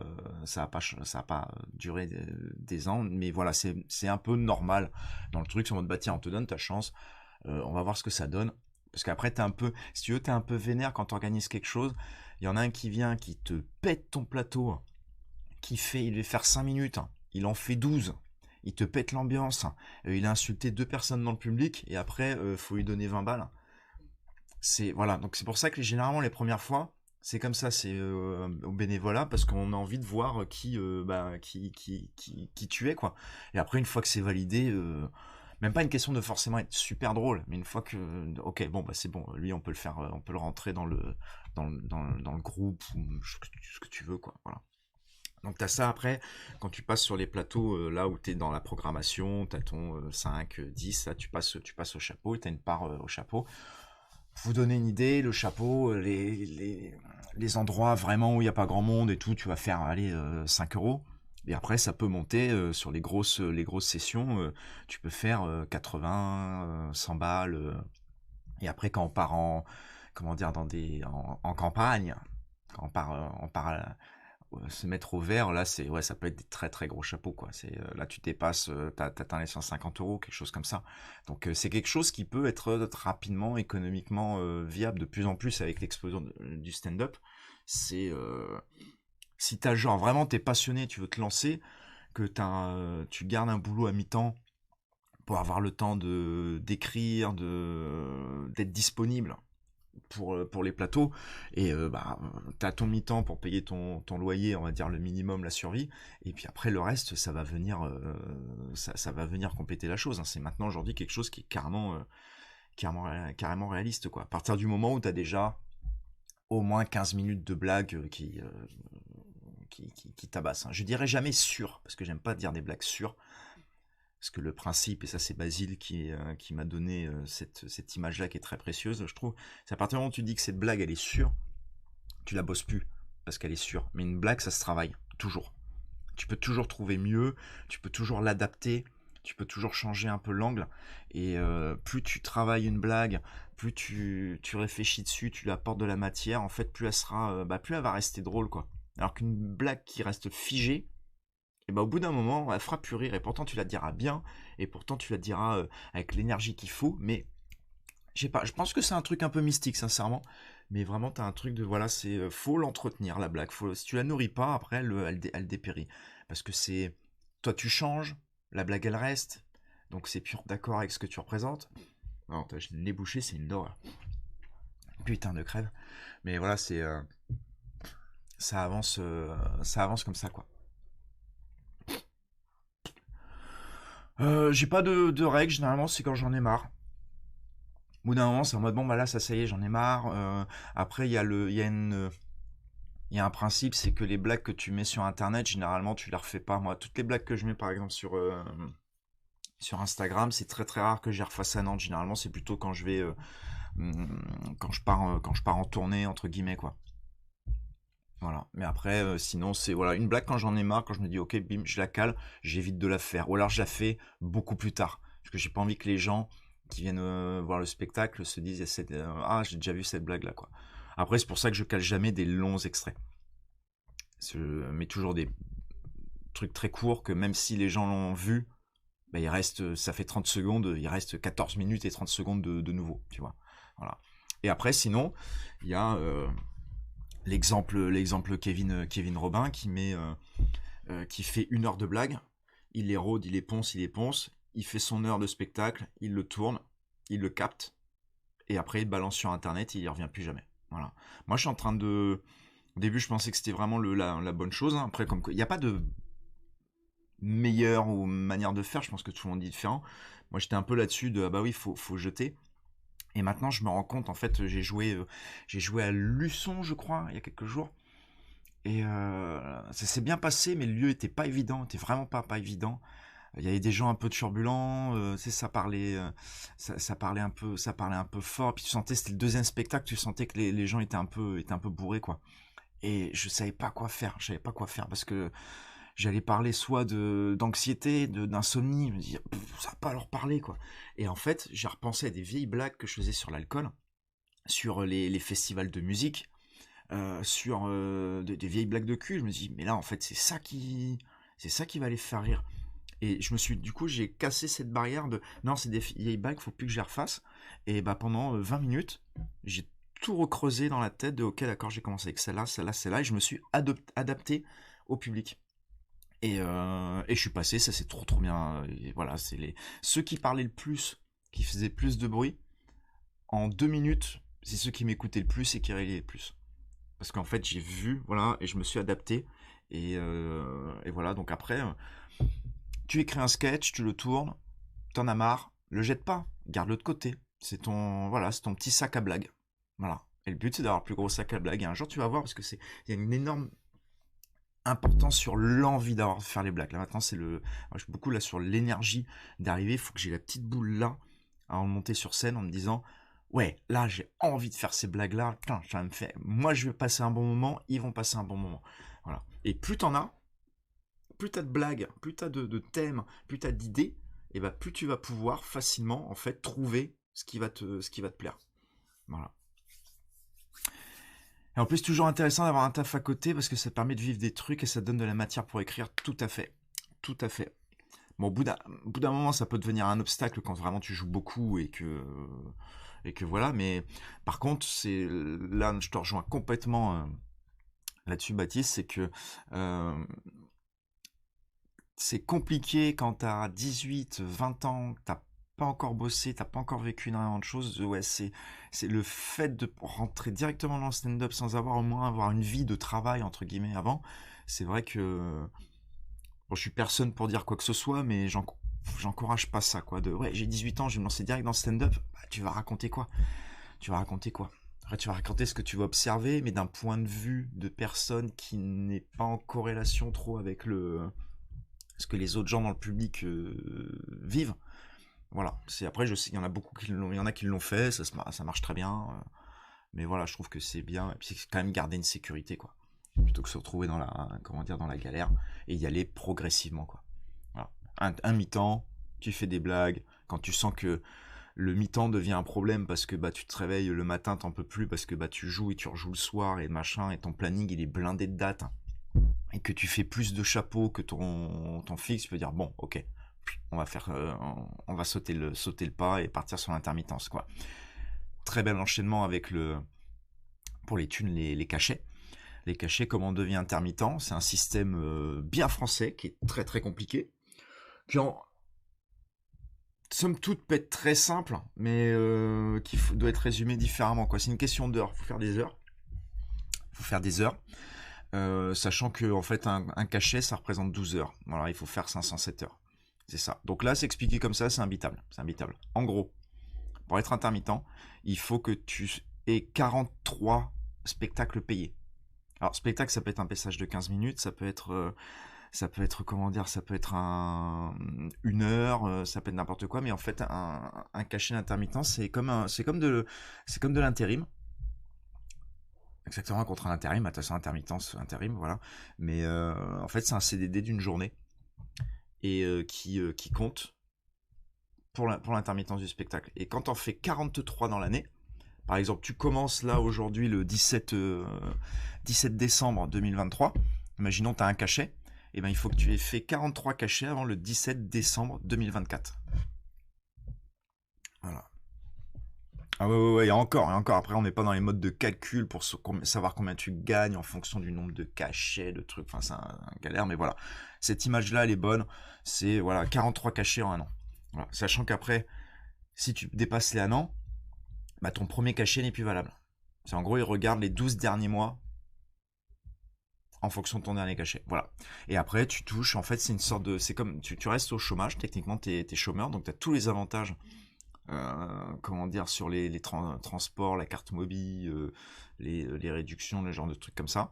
durer des ans. Mais voilà, c'est un peu normal dans le truc. Sur mode, bah tiens, on te donne ta chance, on va voir ce que ça donne. Parce qu'après, si tu veux, t'es un peu vénère quand t'organises quelque chose. Il y en a un qui vient, qui te pète ton plateau, il va faire 5 minutes, il en fait 12. Il te pète l'ambiance, il a insulté 2 personnes dans le public, et après, faut lui donner 20 balles. Voilà, donc c'est pour ça que généralement les premières fois, C'est comme ça, c'est au bénévolat parce qu'on a envie de voir qui tu es quoi. Et après une fois que c'est validé, même pas une question de forcément être super drôle, mais une fois que ok bon bah c'est bon, lui on peut le faire, on peut le rentrer dans le groupe ou ce que tu veux quoi. Voilà. Donc t'as ça après, quand tu passes sur les plateaux là où t'es dans la programmation, t'as ton 5, 10, là tu passes au chapeau et t'as une part au chapeau. Pour vous donner une idée, le chapeau, les endroits vraiment où il n'y a pas grand monde et tout, tu vas faire aller 5 euros. Et après, ça peut monter sur les grosses sessions. Tu peux faire 80, 100 balles. Et après, quand on part comment dire, en campagne, quand on part se mettre au vert, là, ouais, ça peut être des très très gros chapeaux, quoi. Là, tu dépasses, t'atteins les 150 euros, quelque chose comme ça. Donc, c'est quelque chose qui peut être rapidement, économiquement viable de plus en plus avec l'explosion du stand-up. C'est si t'as genre vraiment t'es passionné, tu veux te lancer, que tu gardes un boulot à mi-temps pour avoir le temps d'écrire, d'être disponible pour les plateaux et t'as ton mi-temps pour payer ton loyer, on va dire le minimum, la survie, et puis après le reste ça va venir ça va venir compléter la chose, hein. C'est maintenant aujourd'hui quelque chose qui est carrément réaliste quoi. À partir du moment où t'as déjà au moins 15 minutes de blagues qui tabassent, hein. Je dirais jamais sûr parce que j'aime pas dire des blagues sûres. Parce que le principe, et ça c'est Basile qui m'a donné cette image-là qui est très précieuse, je trouve, c'est à partir du moment où tu dis que cette blague elle est sûre, tu la bosses plus, parce qu'elle est sûre. Mais une blague, ça se travaille, toujours. Tu peux toujours trouver mieux, tu peux toujours l'adapter, tu peux toujours changer un peu l'angle, et plus tu travailles une blague, plus tu réfléchis dessus, tu lui apportes de la matière, en fait, plus elle va rester drôle, quoi. Alors qu'une blague qui reste figée, et au bout d'un moment, elle fera plus rire, et pourtant tu la diras bien, et pourtant tu la diras avec l'énergie qu'il faut, mais je sais pas, je pense que c'est un truc un peu mystique, sincèrement. Mais vraiment, t'as un truc de, voilà, faut l'entretenir, la blague. Si tu la nourris pas, après, elle dépérit. Parce que toi tu changes, la blague elle reste, donc c'est pur d'accord avec ce que tu représentes. Non, j'ai le nez bouché, c'est une horreur. Putain de crève. Mais voilà, ça avance comme ça, quoi. J'ai pas de règles, généralement, c'est quand j'en ai marre. Au bout d'un moment, c'est en mode bon, bah là, ça y est, j'en ai marre. Après, il y a un principe, c'est que les blagues que tu mets sur internet, généralement, tu les refais pas. Moi, toutes les blagues que je mets, par exemple, sur Instagram, c'est très très rare que j'y refasse à Nantes. Généralement, c'est plutôt quand je vais. Quand je pars en tournée, entre guillemets, quoi. Voilà. Mais après, sinon, c'est voilà, une blague quand j'en ai marre, quand je me dis, ok, bim, je la cale, j'évite de la faire. Ou alors, je la fais beaucoup plus tard. Parce que j'ai pas envie que les gens qui viennent voir le spectacle se disent, ah, j'ai déjà vu cette blague-là, quoi. Après, c'est pour ça que je cale jamais des longs extraits. Je mets toujours des trucs très courts que même si les gens l'ont vu, bah, ça fait 30 secondes, il reste 14 minutes et 30 secondes de nouveau, tu vois. Voilà. Et après, sinon, il y a l'exemple Kevin Robin qui fait 1 heure de blague. Il les rôde, il les ponce, il fait son heure de spectacle, il le tourne, il le capte, et après il balance sur internet et il y revient plus jamais. Voilà. Moi je suis en train de. Au début je pensais que c'était vraiment la bonne chose, hein. Après, il n'y a pas de meilleure ou manière de faire, je pense que tout le monde est différent. Moi j'étais un peu là-dessus de ah bah oui, faut jeter. Et maintenant je me rends compte, en fait, j'ai joué à Luçon, je crois, il y a quelques jours. Et ça s'est bien passé, mais le lieu était pas évident, était vraiment pas évident. Il y avait des gens un peu turbulents, ça parlait, ça parlait un peu fort. Puis tu sentais, c'était le deuxième spectacle, tu sentais que les gens étaient un peu bourrés, quoi. Et je savais pas quoi faire, parce que j'allais parler soit d'anxiété, d'insomnie, je me dis ça va pas leur parler, quoi. Et en fait, j'ai repensé à des vieilles blagues que je faisais sur l'alcool, sur les festivals de musique, sur des vieilles blagues de cul. Je me dis mais là en fait c'est ça qui va les faire rire. Et du coup j'ai cassé cette barrière de non, c'est des vieilles blagues, faut plus que je les refasse. Et bah pendant 20 minutes, j'ai tout recreusé dans la tête de ok d'accord, j'ai commencé avec celle-là, celle-là, celle-là, et je me suis adapté au public. Et je suis passé, ça c'est trop trop bien. Et voilà, ceux qui parlaient le plus, qui faisaient plus de bruit, en 2 minutes, c'est ceux qui m'écoutaient le plus et qui riaient le plus. Parce qu'en fait, j'ai vu, voilà, et je me suis adapté. Et voilà, donc après, tu écris un sketch, tu le tournes, t'en as marre, le jette pas, garde-le de côté. Voilà, c'est ton petit sac à blagues. Voilà. Et le but, c'est d'avoir le plus gros sac à blagues. Et un jour, tu vas voir, parce que il y a une énorme importance sur l'envie d'avoir de faire les blagues. Là, maintenant, moi, je suis beaucoup là sur l'énergie d'arriver. Il faut que j'ai la petite boule là, à monter sur scène en me disant, ouais, là, j'ai envie de faire ces blagues-là. Putain, ça me fait. Moi, je vais passer un bon moment, ils vont passer un bon moment. Voilà. Et plus t'en as, plus t'as de blagues, plus t'as de thèmes, plus t'as d'idées, et bah plus tu vas pouvoir facilement en fait trouver ce qui va te plaire. Voilà. Et en plus, toujours intéressant d'avoir un taf à côté parce que ça te permet de vivre des trucs et ça te donne de la matière pour écrire. Tout à fait. Tout à fait. Bon, au bout d'un moment, ça peut devenir un obstacle quand vraiment tu joues beaucoup et que voilà. Mais par contre, là, je te rejoins complètement là-dessus, Baptiste, c'est que euh, c'est compliqué quand t'as 18, 20 ans, que t'as pas encore bossé, t'as pas encore vécu énormément de choses. Ouais, c'est le fait de rentrer directement dans le stand-up sans au moins avoir une vie de travail, entre guillemets, avant. C'est vrai que, bon, je suis personne pour dire quoi que ce soit, mais j'encourage pas ça, quoi. Ouais, j'ai 18 ans, je vais me lancer direct dans le stand-up. Bah, tu vas raconter quoi? Tu vas raconter quoi? Après, tu vas raconter ce que tu vas observer, mais d'un point de vue de personne qui n'est pas en corrélation trop avec ce que les autres gens dans le public vivent. Voilà. Après, je sais, il y en a beaucoup il y en a qui l'ont fait, ça marche très bien. Mais voilà, je trouve que c'est bien. Et puis c'est quand même garder une sécurité, quoi. Plutôt que se retrouver comment dire, dans la galère et y aller progressivement, quoi. Voilà. Un mi-temps, tu fais des blagues. Quand tu sens que le mi-temps devient un problème parce que bah tu te réveilles le matin, t'en peux plus parce que bah tu joues et tu rejoues le soir et machin et ton planning il est blindé de dates et que tu fais plus de chapeaux que ton fixe, tu peux dire bon, ok, on va sauter le pas et partir sur l'intermittence, quoi. Très bel enchaînement avec pour les thunes, les cachets. Les cachets, comment on devient intermittent, c'est un système bien français qui est très très compliqué, qui en somme toute peut être très simple, mais doit être résumé différemment, quoi. C'est une question d'heures, il faut faire des heures. Il faut faire des heures. Sachant que en fait un cachet ça représente 12 heures. Voilà, il faut faire 507 heures. C'est ça. Donc là, c'est expliqué comme ça, c'est imbitable. C'est imbitable. En gros, pour être intermittent, il faut que tu aies 43 spectacles payés. Alors, spectacle, ça peut être un passage de 15 minutes, ça peut être, comment dire, ça peut être une heure, ça peut être n'importe quoi, mais en fait, un cachet d'intermittent, c'est comme de l'intérim. Exactement, contre un intérim, attention, intermittence, intérim, voilà. Mais en fait, c'est un CDD d'une journée et qui compte pour l'intermittence du spectacle. Et quand on fait 43 dans l'année, par exemple, tu commences là aujourd'hui le 17 décembre 2023, imaginons tu as un cachet, et ben il faut que tu aies fait 43 cachets avant le 17 décembre 2024. Voilà. Ah ouais, et encore, après on n'est pas dans les modes de calcul pour savoir combien tu gagnes en fonction du nombre de cachets, de trucs, enfin c'est un galère, mais voilà. Cette image-là, elle est bonne, c'est voilà, 43 cachets en un an. Voilà. Sachant qu'après, si tu dépasses les un an, bah ton premier cachet n'est plus valable. C'est en gros, ils regardent les 12 derniers mois en fonction de ton dernier cachet. Voilà. Et après, tu touches, en fait, c'est une sorte de... C'est comme, tu restes au chômage, techniquement, t'es chômeur, donc t'as tous les avantages comment dire, sur les transports, la carte mobile, les réductions, le genre de trucs comme ça.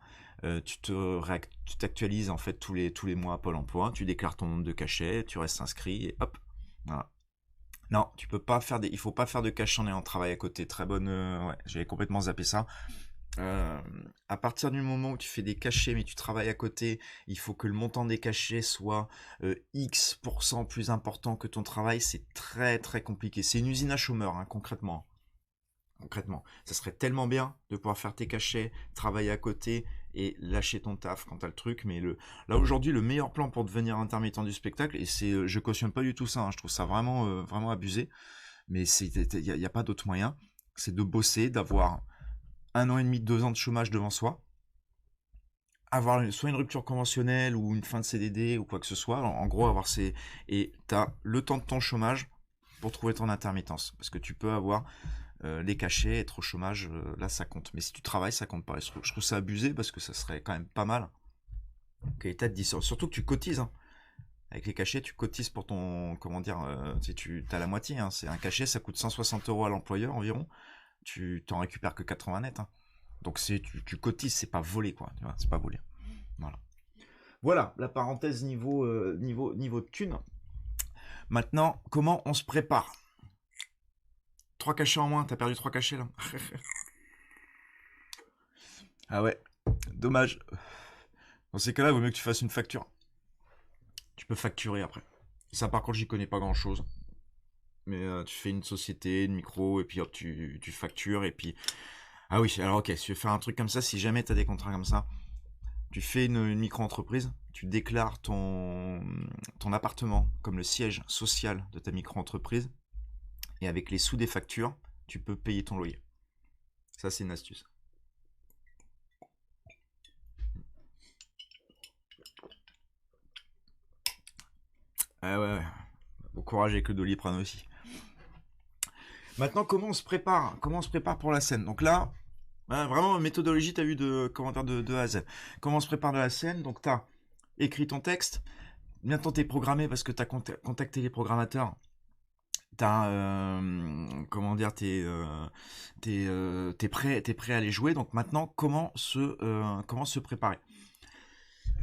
Tu t'actualises en fait tous les mois à Pôle emploi, tu déclares ton nombre de cachets, tu restes inscrit et hop. Voilà. Non, tu peux pas faire il faut pas faire de cachet en ayant travail à côté. Très bonne, ouais, j'avais complètement zappé ça. Euh, à partir du moment où tu fais des cachets mais tu travailles à côté, il faut que le montant des cachets soit X% plus important que ton travail. C'est très très compliqué. C'est une usine à chômeurs, hein, concrètement. Concrètement, ça serait tellement bien de pouvoir faire tes cachets, travailler à côté et lâcher ton taf quand t'as le truc. Mais là aujourd'hui, le meilleur plan pour devenir intermittent du spectacle, et je cautionne pas du tout ça, hein, je trouve ça vraiment vraiment abusé. Mais il y a pas d'autre moyen. C'est de bosser, d'avoir un an et demi, 2 ans de chômage devant soi, avoir soit une rupture conventionnelle ou une fin de CDD ou quoi que ce soit. En gros, et t'as le temps de ton chômage pour trouver ton intermittence. Parce que tu peux avoir les cachets, être au chômage, là ça compte. Mais si tu travailles, ça compte pas. Je trouve ça abusé parce que ça serait quand même pas mal que l'État te dise ça. Surtout que tu cotises, hein. Avec les cachets, tu cotises pour ton, comment dire, si tu as la moitié, hein. C'est un cachet, ça coûte 160 € à l'employeur environ. Tu t'en récupères que 80 net, hein. Donc tu cotises, c'est pas volé, quoi. Tu vois, c'est pas volé. Voilà. Voilà la parenthèse niveau de thune. Maintenant, comment on se prépare? 3 cachets en moins, t'as perdu 3 cachets là. Ah ouais, dommage. Dans ces cas-là, il vaut mieux que tu fasses une facture. Tu peux facturer après. Ça, par contre, j'y connais pas grand-chose. Mais tu fais une société, une micro, et puis hop, tu factures, et puis... Ah oui, alors ok, si tu veux faire un truc comme ça, si jamais tu as des contrats comme ça, tu fais une micro-entreprise, tu déclares ton appartement comme le siège social de ta micro-entreprise, et avec les sous des factures, tu peux payer ton loyer. Ça, c'est une astuce. Ah ouais, bon courage avec le Doliprane aussi. Maintenant, comment on se prépare? Comment on se prépare pour la scène? Donc là, vraiment, méthodologie, tu as vu de commentaires de A à Z. Comment on se prépare de la scène? Donc, tu as écrit ton texte. Bientôt, tu es programmé parce que tu as contacté les programmateurs. Tu as, comment dire, tu es prêt à les jouer. Donc, maintenant, comment se préparer?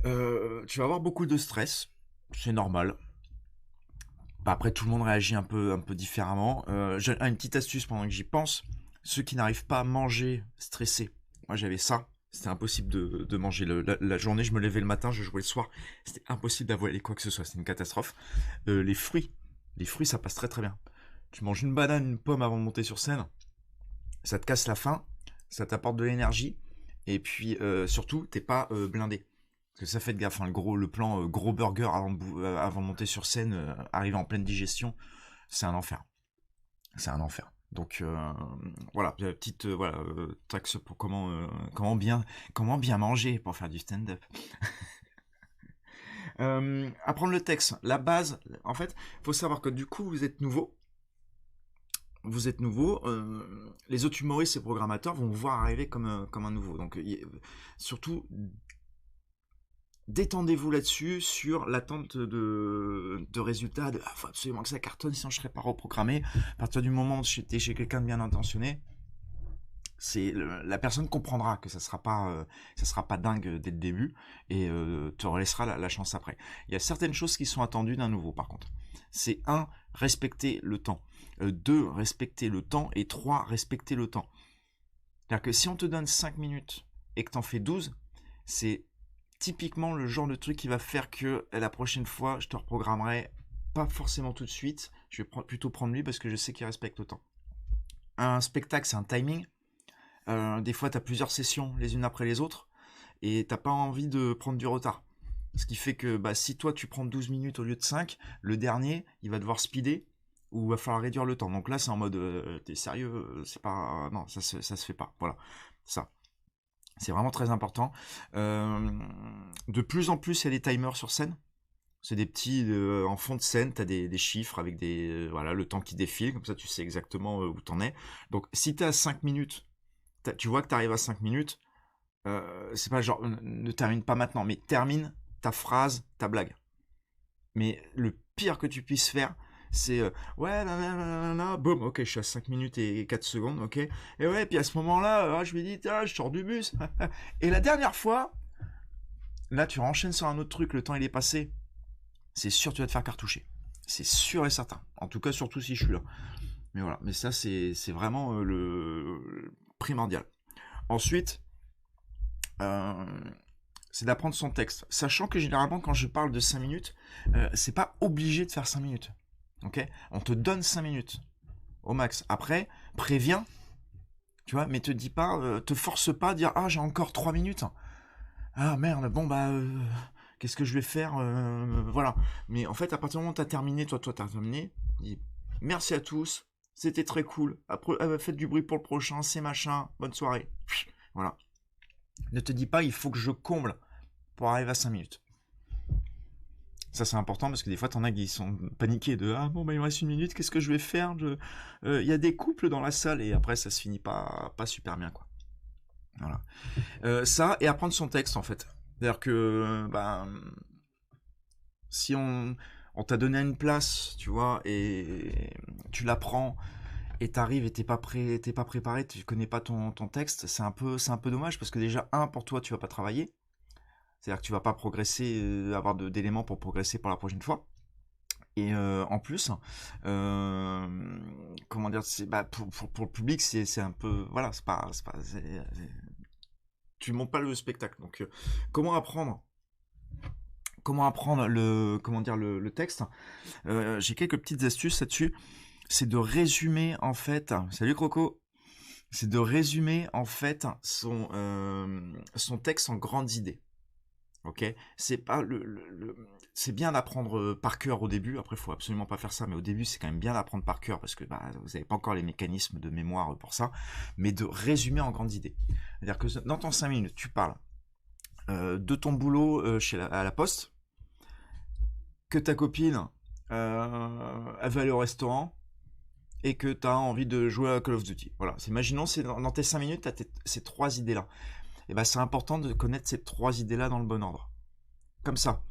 Tu vas avoir beaucoup de stress. C'est normal. Bah, après, tout le monde réagit un peu différemment. J'ai une petite astuce pendant que j'y pense. Ceux qui n'arrivent pas à manger stressés. Moi, j'avais ça. C'était impossible de manger la journée. Je me levais le matin, je jouais le soir. C'était impossible d'avaler quoi que ce soit. C'était une catastrophe. Les fruits. Les fruits, ça passe très très bien. Tu manges une banane, une pomme avant de monter sur scène. Ça te casse la faim. Ça t'apporte de l'énergie. Et puis, surtout, t'es pas blindé. Parce que ça fait de gaffe, hein, le plan gros burger avant de monter sur scène, arriver en pleine digestion, c'est un enfer. C'est un enfer. Donc voilà, petite voilà, taxe pour comment bien manger pour faire du stand-up. Apprendre le texte, la base, en fait, il faut savoir que du coup vous êtes nouveau. Les autres humoristes et programmateurs vont vous voir arriver comme un nouveau. Donc surtout détendez-vous là-dessus sur l'attente de résultats. Faut absolument que ça cartonne, sinon je serais pas reprogrammé. À partir du moment où j'étais chez quelqu'un de bien intentionné, la personne comprendra que ça sera pas dingue dès le début et te laissera la chance après. Il y a certaines choses qui sont attendues d'un nouveau par contre. C'est 1, respecter le temps. 2, respecter le temps. Et 3, respecter le temps. C'est-à-dire que si on te donne 5 minutes et que t'en fais 12, c'est typiquement le genre de truc qui va faire que la prochaine fois, je te reprogrammerai pas forcément tout de suite. Je vais plutôt prendre lui parce que je sais qu'il respecte le temps. Un spectacle, c'est un timing. Des fois, tu as plusieurs sessions les unes après les autres et t'as pas envie de prendre du retard. Ce qui fait que si toi tu prends 12 minutes au lieu de 5, le dernier, il va devoir speeder ou il va falloir réduire le temps. Donc là, c'est en mode t'es sérieux, c'est pas. Non, ça se fait pas. Voilà. Ça. C'est vraiment très important. De plus en plus, il y a des timers sur scène. C'est des petits en fond de scène, tu as des chiffres avec voilà, le temps qui défile, comme ça tu sais exactement où t'en es. Donc si tu es à 5 minutes, tu vois que tu arrives à 5 minutes, c'est pas genre ne termine pas maintenant, mais termine ta phrase, ta blague. Mais le pire que tu puisses faire, c'est ouais, nanana, boum, ok, je suis à 5 minutes et 4 secondes, ok. Et ouais, puis à ce moment-là, je lui dis, tiens, je sors du bus. Et la dernière fois, là, tu enchaînes sur un autre truc, le temps il est passé. C'est sûr, tu vas te faire cartoucher. C'est sûr et certain. En tout cas, surtout si je suis là. Mais voilà, mais ça, c'est vraiment le primordial. Ensuite, c'est d'apprendre son texte. Sachant que généralement, quand je parle de 5 minutes, c'est pas obligé de faire 5 minutes. Ok, on te donne 5 minutes au max. Après, préviens, tu vois, mais te dis pas, te force pas à dire ah j'ai encore 3 minutes. Ah merde, bon qu'est-ce que je vais faire, voilà. Mais en fait, à partir du moment où t'as terminé, toi t'as terminé, dis merci à tous, c'était très cool. Après, faites du bruit pour le prochain, c'est machin, bonne soirée. Voilà. Ne te dis pas il faut que je comble pour arriver à 5 minutes. Ça, c'est important parce que des fois, t'en as qui sont paniqués de ah bon, bah, il me reste 1 minute, qu'est-ce que je vais faire? Il y a des couples dans la salle et après, ça se finit pas super bien, quoi. Voilà. Ça, et apprendre son texte, en fait. C'est-à-dire que, ben, si on t'a donné une place, tu vois, et tu la prends, et t'arrives et t'es pas préparé, tu connais pas ton texte, c'est un peu dommage parce que déjà, pour toi, tu vas pas travailler. C'est-à-dire que tu vas pas progresser, avoir d'éléments pour progresser pour la prochaine fois. Et en plus, comment dire, bah, pour le public, c'est un peu, voilà, tu montes pas le spectacle. Donc, comment apprendre le texte? J'ai quelques petites astuces là-dessus. C'est de résumer en fait. Salut Croco. C'est de résumer en fait son texte en grandes idées. Ok, c'est pas c'est bien d'apprendre par cœur au début. Après, il faut absolument pas faire ça, mais au début, c'est quand même bien d'apprendre par cœur parce que bah, vous n'avez pas encore les mécanismes de mémoire pour ça. Mais de résumer en grandes idées. C'est-à-dire que dans ton 5 minutes, tu parles de ton boulot à la poste, que ta copine elle va aller au restaurant et que tu as envie de jouer à Call of Duty. Voilà. Imaginons, c'est dans tes 5 minutes, tu as ces 3 idées-là. Et ben, c'est important de connaître ces 3 idées-là dans le bon ordre. Comme ça.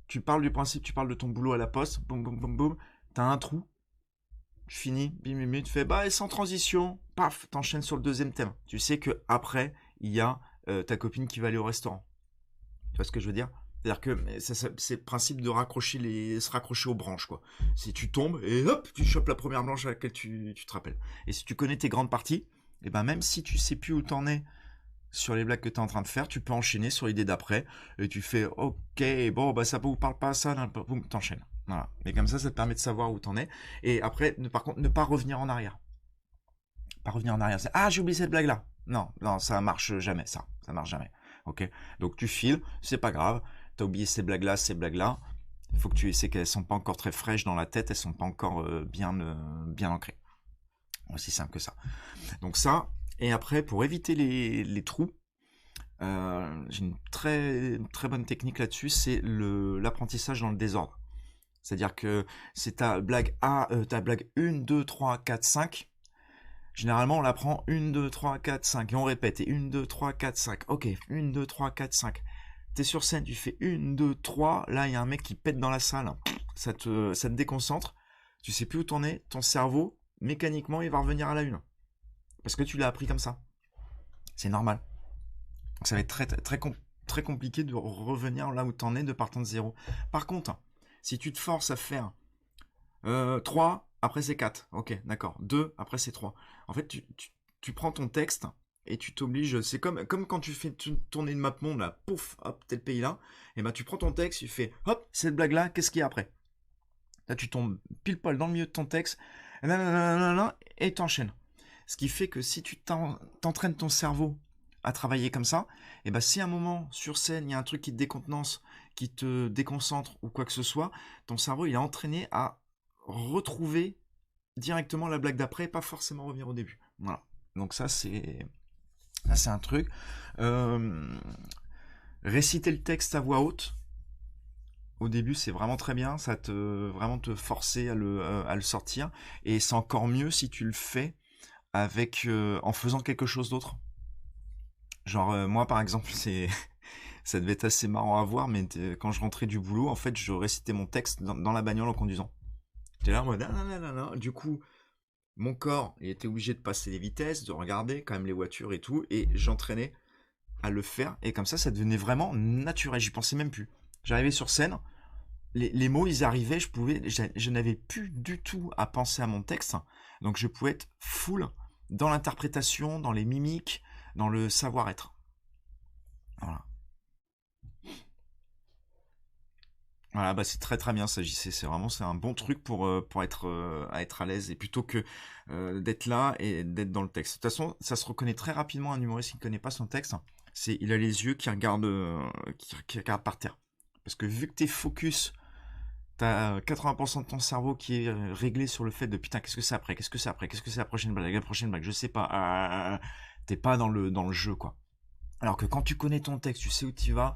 Tu parles du principe, tu parles de ton boulot à la poste, boum boum boum boum, t'as un trou, tu finis, bim bim bim, tu fais bah et sans transition, paf, t'enchaînes sur le deuxième thème. Tu sais que après il y a ta copine qui va aller au restaurant. Tu vois ce que je veux dire? C'est-à-dire que c'est le principe de se raccrocher aux branches, quoi. Si tu tombes et hop, tu chopes la première branche à laquelle tu te rappelles. Et si tu connais tes grandes parties, et ben même si tu sais plus où t'en es sur les blagues que tu es en train de faire, tu peux enchaîner sur l'idée d'après et tu fais ok, bon, bah ça vous parle pas ça, boum, t'enchaînes. Voilà. Mais comme ça te permet de savoir où t'en es. Et après, par contre, ne pas revenir en arrière. Pas revenir en arrière. C'est ah, j'ai oublié cette blague là. Non, non, ça marche jamais, ça. Ça marche jamais. Ok. Donc tu files, c'est pas grave. T'as oublié ces blagues là, ces blagues là. Il faut que tu essaies qu'elles sont pas encore très fraîches dans la tête, elles sont pas encore bien ancrées. Aussi simple que ça. Donc ça, et après, pour éviter les trous, j'ai une très bonne technique là-dessus, c'est l'apprentissage dans le désordre. C'est-à-dire que c'est ta blague ta blague 1, 2, 3, 4, 5. Généralement, on l'apprend 1, 2, 3, 4, 5. Et on répète. Et 1, 2, 3, 4, 5. Ok, 1, 2, 3, 4, 5. T'es sur scène, tu fais 1, 2, 3. Là, il y a un mec qui pète dans la salle. Ça te déconcentre. Tu sais plus où t'en es. Ton cerveau, mécaniquement, il va revenir à la une. Parce que tu l'as appris comme ça. C'est normal. Donc ça va être très compliqué de revenir là où t'en es de partant de zéro. Par contre, si tu te forces à faire 3, après c'est 4. Ok, d'accord. 2, après c'est 3. En fait, tu prends ton texte et tu t'obliges. C'est comme quand tu fais tourner une map monde, là, pouf, hop, t'es le pays là. Et ben tu prends ton texte, tu fais hop, cette blague là, qu'est-ce qu'il y a après? Là, tu tombes pile poil dans le milieu de ton texte, et t'enchaînes. Ce qui fait que si tu t'entraînes ton cerveau à travailler comme ça, et ben si à un moment sur scène il y a un truc qui te décontenance, qui te déconcentre ou quoi que ce soit, ton cerveau il est entraîné à retrouver directement la blague d'après, et pas forcément revenir au début. Voilà. Donc ça c'est un truc. Réciter le texte à voix haute. Au début, c'est vraiment très bien, ça vraiment te forcer à le sortir, et c'est encore mieux si tu le fais en faisant quelque chose d'autre. Genre moi par exemple, ça devait être assez marrant à voir, mais quand je rentrais du boulot, en fait, je récitais mon texte dans la bagnole en conduisant. J'étais là en mode du coup, mon corps, il était obligé de passer les vitesses, de regarder quand même les voitures et tout, et j'entraînais à le faire, et comme ça devenait vraiment naturel, j'y pensais même plus. J'arrivais sur scène, les mots ils arrivaient, je n'avais plus du tout à penser à mon texte, donc je pouvais être full dans l'interprétation, dans les mimiques, dans le savoir-être. Voilà. Voilà, bah c'est très bien ça, JC. C'est un bon truc pour être à l'aise, et plutôt que d'être là et d'être dans le texte. De toute façon, ça se reconnaît très rapidement un humoriste qui ne connaît pas son texte. Il a les yeux qui regardent par terre. Parce que vu que t'es focus, t'as 80% de ton cerveau qui est réglé sur le fait de putain, qu'est-ce que c'est après, qu'est-ce que c'est après, qu'est-ce que c'est la prochaine blague, je sais pas. T'es pas dans le jeu, quoi. Alors que quand tu connais ton texte, tu sais où tu vas,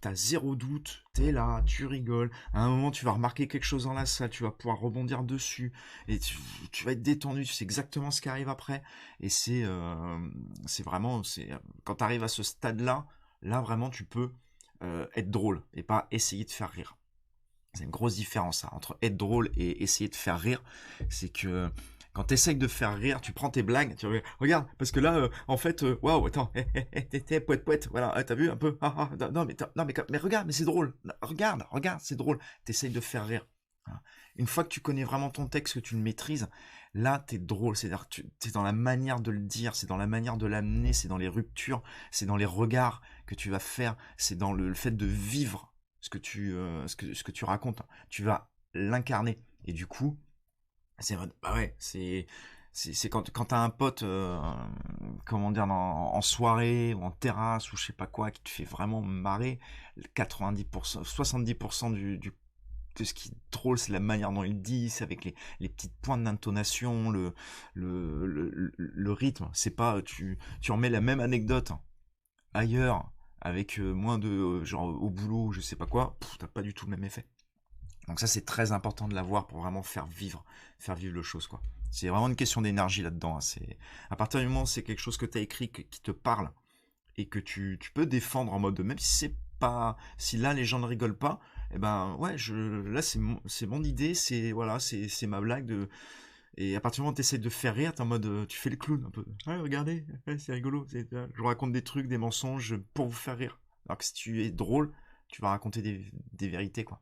t'as zéro doute, t'es là, tu rigoles. À un moment, tu vas remarquer quelque chose dans la salle, tu vas pouvoir rebondir dessus, et tu vas être détendu, tu sais exactement ce qui arrive après. Et c'est vraiment, quand t'arrives à ce stade-là, là vraiment, tu peux être drôle et pas essayer de faire rire. C'est une grosse différence ça, entre être drôle et essayer de faire rire. C'est que quand tu essayes de faire rire, tu prends tes blagues, tu regarde, parce que là, en fait, waouh, attends, poète, poète, voilà, t'as vu un peu, non, mais regarde, mais c'est drôle, regarde, c'est drôle, t'essayes de faire rire. Voilà. Une fois que tu connais vraiment ton texte, que tu le maîtrises, là, t'es drôle, c'est-à-dire, t'es dans la manière de le dire, c'est dans la manière de l'amener, c'est dans les ruptures, c'est dans les regards que tu vas faire, c'est dans le fait de vivre ce que tu racontes, tu vas l'incarner. Et du coup, c'est bah ouais, c'est quand t'as un pote, comment dire, en soirée ou en terrasse ou je sais pas quoi, qui te fait vraiment marrer, 90%, 70% de ce qui est drôle, c'est la manière dont il dit, c'est avec les petites pointes d'intonation, le rythme. C'est pas, tu remets la même anecdote ailleurs, avec moins de, genre au boulot, je sais pas quoi, t'as pas du tout le même effet. Donc ça, c'est très important de l'avoir pour vraiment faire vivre le chose, quoi. C'est vraiment une question d'énergie là-dedans, hein. C'est à partir du moment où c'est quelque chose que tu as écrit qui te parle et que tu peux défendre en mode même si c'est pas, si là les gens ne rigolent pas, eh ben ouais, là c'est mon idée, c'est voilà, c'est ma blague de. Et à partir du moment où tu essaies de faire rire, t'es en mode, tu fais le clown un peu. Ouais, regardez, ouais, c'est rigolo. Je vous raconte des trucs, des mensonges pour vous faire rire. Alors que si tu es drôle, tu vas raconter des vérités, quoi.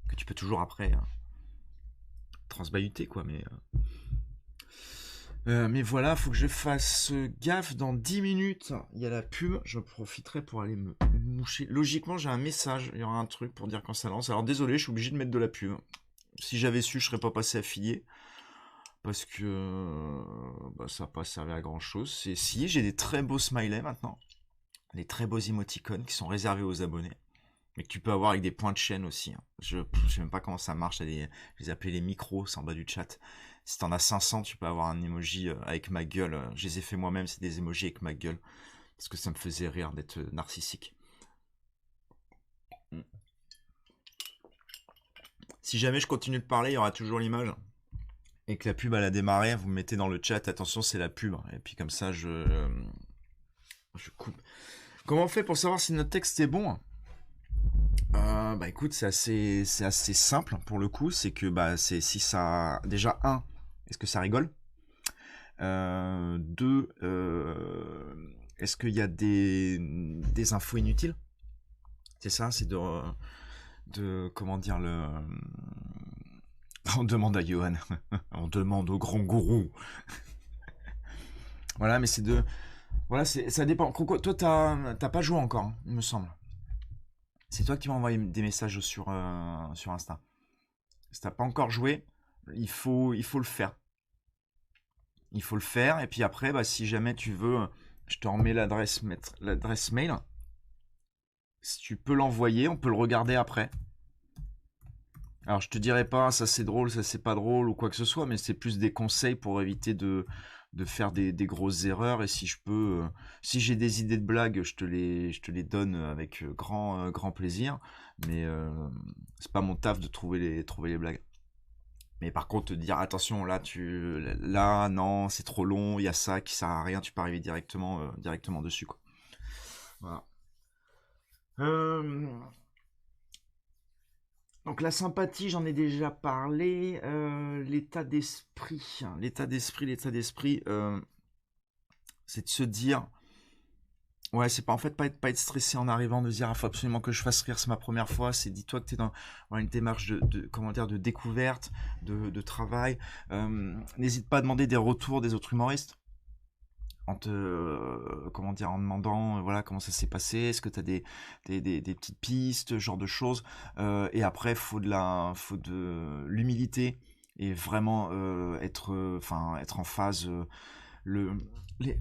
Que tu peux toujours après transbahuter, quoi. Mais voilà, faut que je fasse gaffe dans 10 minutes. Il y a la pub, je profiterai pour aller me moucher. Logiquement, j'ai un message, il y aura un truc pour dire quand ça lance. Alors désolé, je suis obligé de mettre de la pub. Si j'avais su, je serais pas passé affilié. Parce que bah, ça n'a pas servi à grand chose. Si, j'ai des très beaux smileys maintenant. Des très beaux émoticônes qui sont réservés aux abonnés. Mais que tu peux avoir avec des points de chaîne aussi, hein. Je sais même pas comment ça marche. Je les appelais les micros, c'est en bas du chat. Si t'en as 500, tu peux avoir un emoji avec ma gueule. Je les ai fait moi-même, c'est des emojis avec ma gueule. Parce que ça me faisait rire d'être narcissique. Si jamais je continue de parler, il y aura toujours l'image. Et que la pub elle a démarré, vous me mettez dans le chat, attention c'est la pub. Et puis comme ça je coupe. Comment on fait pour savoir si notre texte est bon? Bah écoute, c'est assez simple pour le coup. C'est que bah c'est si ça déjà un, est-ce que ça rigole? Deux, est-ce qu'il y a des infos inutiles? C'est ça, c'est de comment dire le. On demande à Johan, on demande au grand gourou. Voilà, mais c'est de, voilà, ça dépend. Coco, toi t'as pas joué encore, hein, il me semble. C'est toi qui m'as envoyé des messages sur Insta. Si t'as pas encore joué, il faut le faire. Il faut le faire. Et puis après, bah, si jamais tu veux, je te remets l'adresse mail. Si tu peux l'envoyer, on peut le regarder après. Alors je te dirai pas ça c'est drôle, ça c'est pas drôle ou quoi que ce soit, mais c'est plus des conseils pour éviter de faire des grosses erreurs. Et si je peux, si j'ai des idées de blagues, je te les donne avec grand plaisir. Mais c'est pas mon taf de trouver les blagues. Mais par contre, te dire attention, là, non, c'est trop long, il y a ça qui sert à rien, tu peux arriver directement dessus, quoi. Voilà. Euh, donc la sympathie, j'en ai déjà parlé. L'état d'esprit, c'est de se dire, ouais, c'est pas en fait pas être stressé en arrivant, de se dire, ah, faut absolument que je fasse rire, c'est ma première fois. C'est dis-toi que t'es dans voilà, une démarche comment dire, de découverte, de travail. N'hésite pas à demander des retours des autres humoristes. Comment dire, en demandant voilà comment ça s'est passé, est-ce que tu as des petites pistes, ce genre de choses. Et après faut de l'humilité et vraiment être en phase. Le les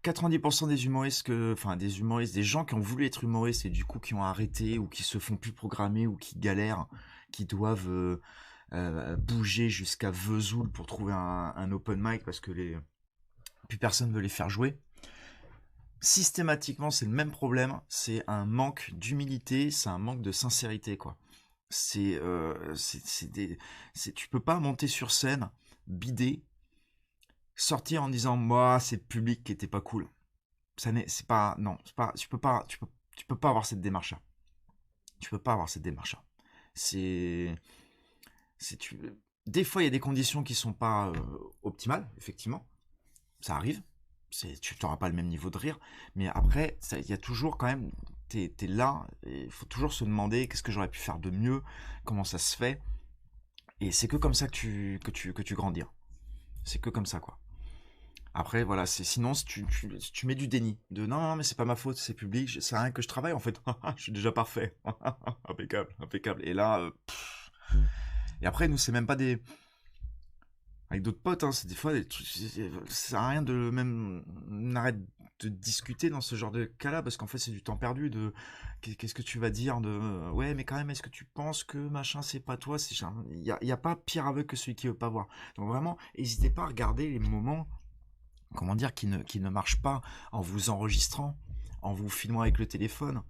90% des humoristes des gens qui ont voulu être humoristes et du coup qui ont arrêté ou qui se font plus programmer ou qui galèrent, qui doivent bouger jusqu'à Vesoul pour trouver un open mic parce que plus personne veut les faire jouer. systématiquement, c'est le même problème. C'est un manque d'humilité, c'est un manque de sincérité, quoi. Tu peux pas monter sur scène, bider, sortir en disant, moi, c'est le public qui était pas cool. C'est pas, non, c'est pas, tu peux pas avoir cette démarche-là. Tu peux pas avoir cette démarche-là. C'est, c'est, tu, des fois, il y a des conditions qui sont pas optimales, effectivement. Ça arrive. Tu n'auras pas le même niveau de rire. Mais après, il y a toujours quand même, t'es là, il faut toujours se demander qu'est-ce que j'aurais pu faire de mieux, comment ça se fait. Et c'est que comme ça que tu grandis. C'est que comme ça, quoi. Après, voilà, sinon, si tu mets du déni, de non, non, mais c'est pas ma faute, c'est public, c'est rien que je travaille en fait, je suis déjà parfait, impeccable, impeccable. Et là, et après, nous, c'est même pas des, avec d'autres potes, hein, c'est des fois des trucs, ça sert à rien de même, on arrête de discuter dans ce genre de cas-là, parce qu'en fait, c'est du temps perdu de, qu'est-ce que tu vas dire de, ouais, mais quand même, est-ce que tu penses que machin, c'est pas toi, il y a pas pire aveugle que celui qui veut pas voir. Donc vraiment, n'hésitez pas à regarder les moments, comment dire, qui ne marchent pas en vous enregistrant, en vous filmant avec le téléphone,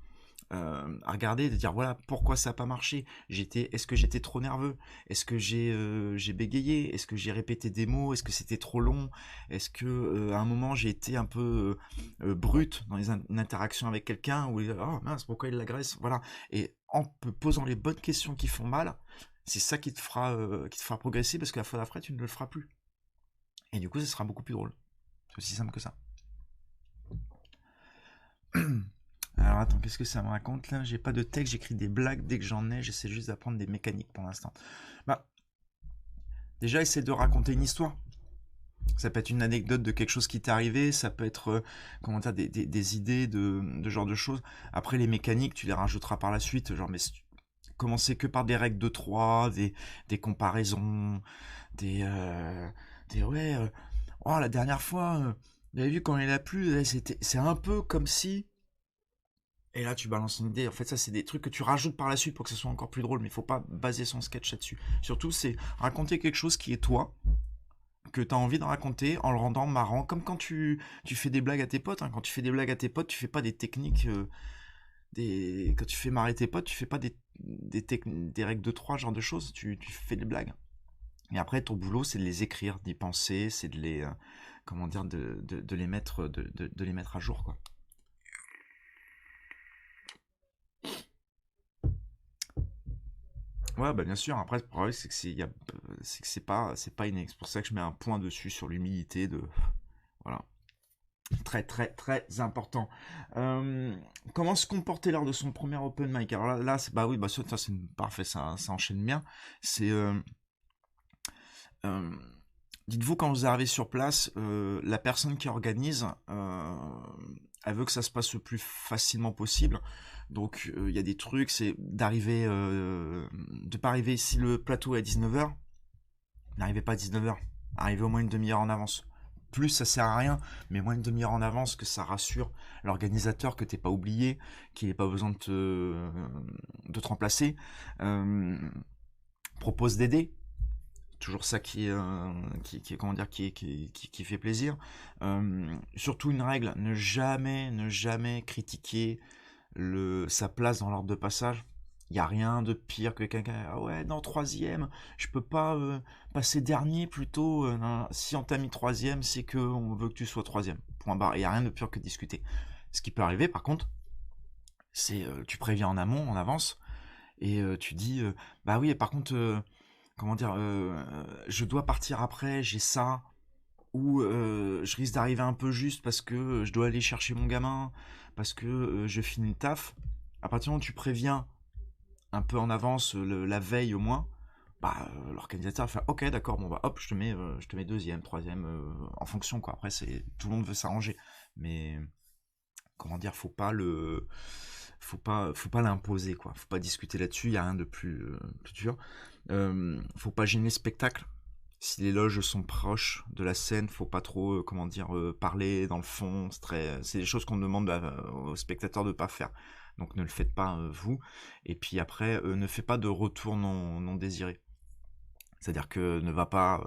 à regarder, de dire voilà pourquoi ça n'a pas marché. Est-ce que j'étais trop nerveux? Est-ce que j'ai bégayé? Est-ce que j'ai répété des mots? Est-ce que c'était trop long? Est-ce que à un moment j'ai été un peu brut dans une interaction avec quelqu'un où oh mince pourquoi il l'agresse? Voilà. Et en te posant les bonnes questions qui font mal, c'est ça qui te fera progresser parce qu'à la fois d'après tu ne le feras plus. Et du coup, ça sera beaucoup plus drôle. C'est aussi simple que ça. Alors attends, qu'est-ce que ça me raconte là? J'ai pas de texte, j'écris des blagues dès que j'en ai, j'essaie juste d'apprendre des mécaniques pour l'instant. Bah, déjà, essaie de raconter une histoire. Ça peut être une anecdote de quelque chose qui t'est arrivé, ça peut être comment dire, des idées de genre de choses. Après, les mécaniques, tu les rajouteras par la suite. Genre, mais commencer que par des règles de 3, des comparaisons, des ouais, oh, la dernière fois, vous avez vu quand il a plu, c'est un peu comme si. Et là, tu balances une idée. En fait, ça, c'est des trucs que tu rajoutes par la suite pour que ce soit encore plus drôle. Mais il faut pas baser son sketch là-dessus. Surtout, c'est raconter quelque chose qui est toi, que tu as envie de raconter en le rendant marrant. Comme quand tu fais des blagues à tes potes, hein. Quand tu fais des blagues à tes potes, tu fais pas des techniques. Quand tu fais marrer tes potes, tu fais pas des règles de 3, genre de choses. Tu fais des blagues. Et après, ton boulot, c'est de les écrire, d'y penser, c'est de les. Comment dire, de les mettre, de les mettre à jour, quoi. Ouais, bah bien sûr. Après, le problème, c'est que c'est pas inné. C'est pour ça que je mets un point dessus sur l'humilité de, voilà. Très, très, très important. Euh, Comment se comporter lors de son premier open mic? Alors là, bah oui, bah ça, c'est parfait, ça enchaîne bien. C'est, euh, dites-vous quand vous arrivez sur place, la personne qui organise, elle veut que ça se passe le plus facilement possible. Donc il y a des trucs, c'est de pas arriver si le plateau est à 19h, n'arrivez pas à 19h, arrivez au moins une demi-heure en avance. Plus ça sert à rien, mais moins une demi-heure en avance, que ça rassure l'organisateur que t'es pas oublié, qu'il n'ait pas besoin de te remplacer. Euh, Propose d'aider, toujours ça comment dire, qui fait plaisir. Surtout une règle, ne jamais critiquer sa place dans l'ordre de passage. Il n'y a rien de pire que quelqu'un, ah ouais, non, troisième, je peux pas passer dernier plutôt. Non, si on t'a mis troisième, c'est que on veut que tu sois troisième. Point barre. Il n'y a rien de pire que discuter. Ce qui peut arriver, par contre, c'est tu préviens en amont, en avance, et tu dis, bah oui, et par contre, comment dire, je dois partir après, j'ai ça, ou je risque d'arriver un peu juste parce que je dois aller chercher mon gamin, parce que je finis le taf. À partir du moment où tu préviens un peu en avance, la veille au moins, bah, l'organisateur va faire ok d'accord, bon bah hop, je te mets deuxième, troisième, en fonction quoi. Après c'est tout le monde veut s'arranger, mais comment dire, faut pas l'imposer quoi. Faut pas discuter là-dessus, il y a rien de plus dur. Faut pas gêner le spectacle. Si les loges sont proches de la scène, faut pas trop, comment dire, parler dans le fond. C'est des choses qu'on demande aux spectateurs de pas faire. Donc ne le faites pas vous. Et puis après, ne faites pas de retour non désiré. C'est-à-dire que ne va pas,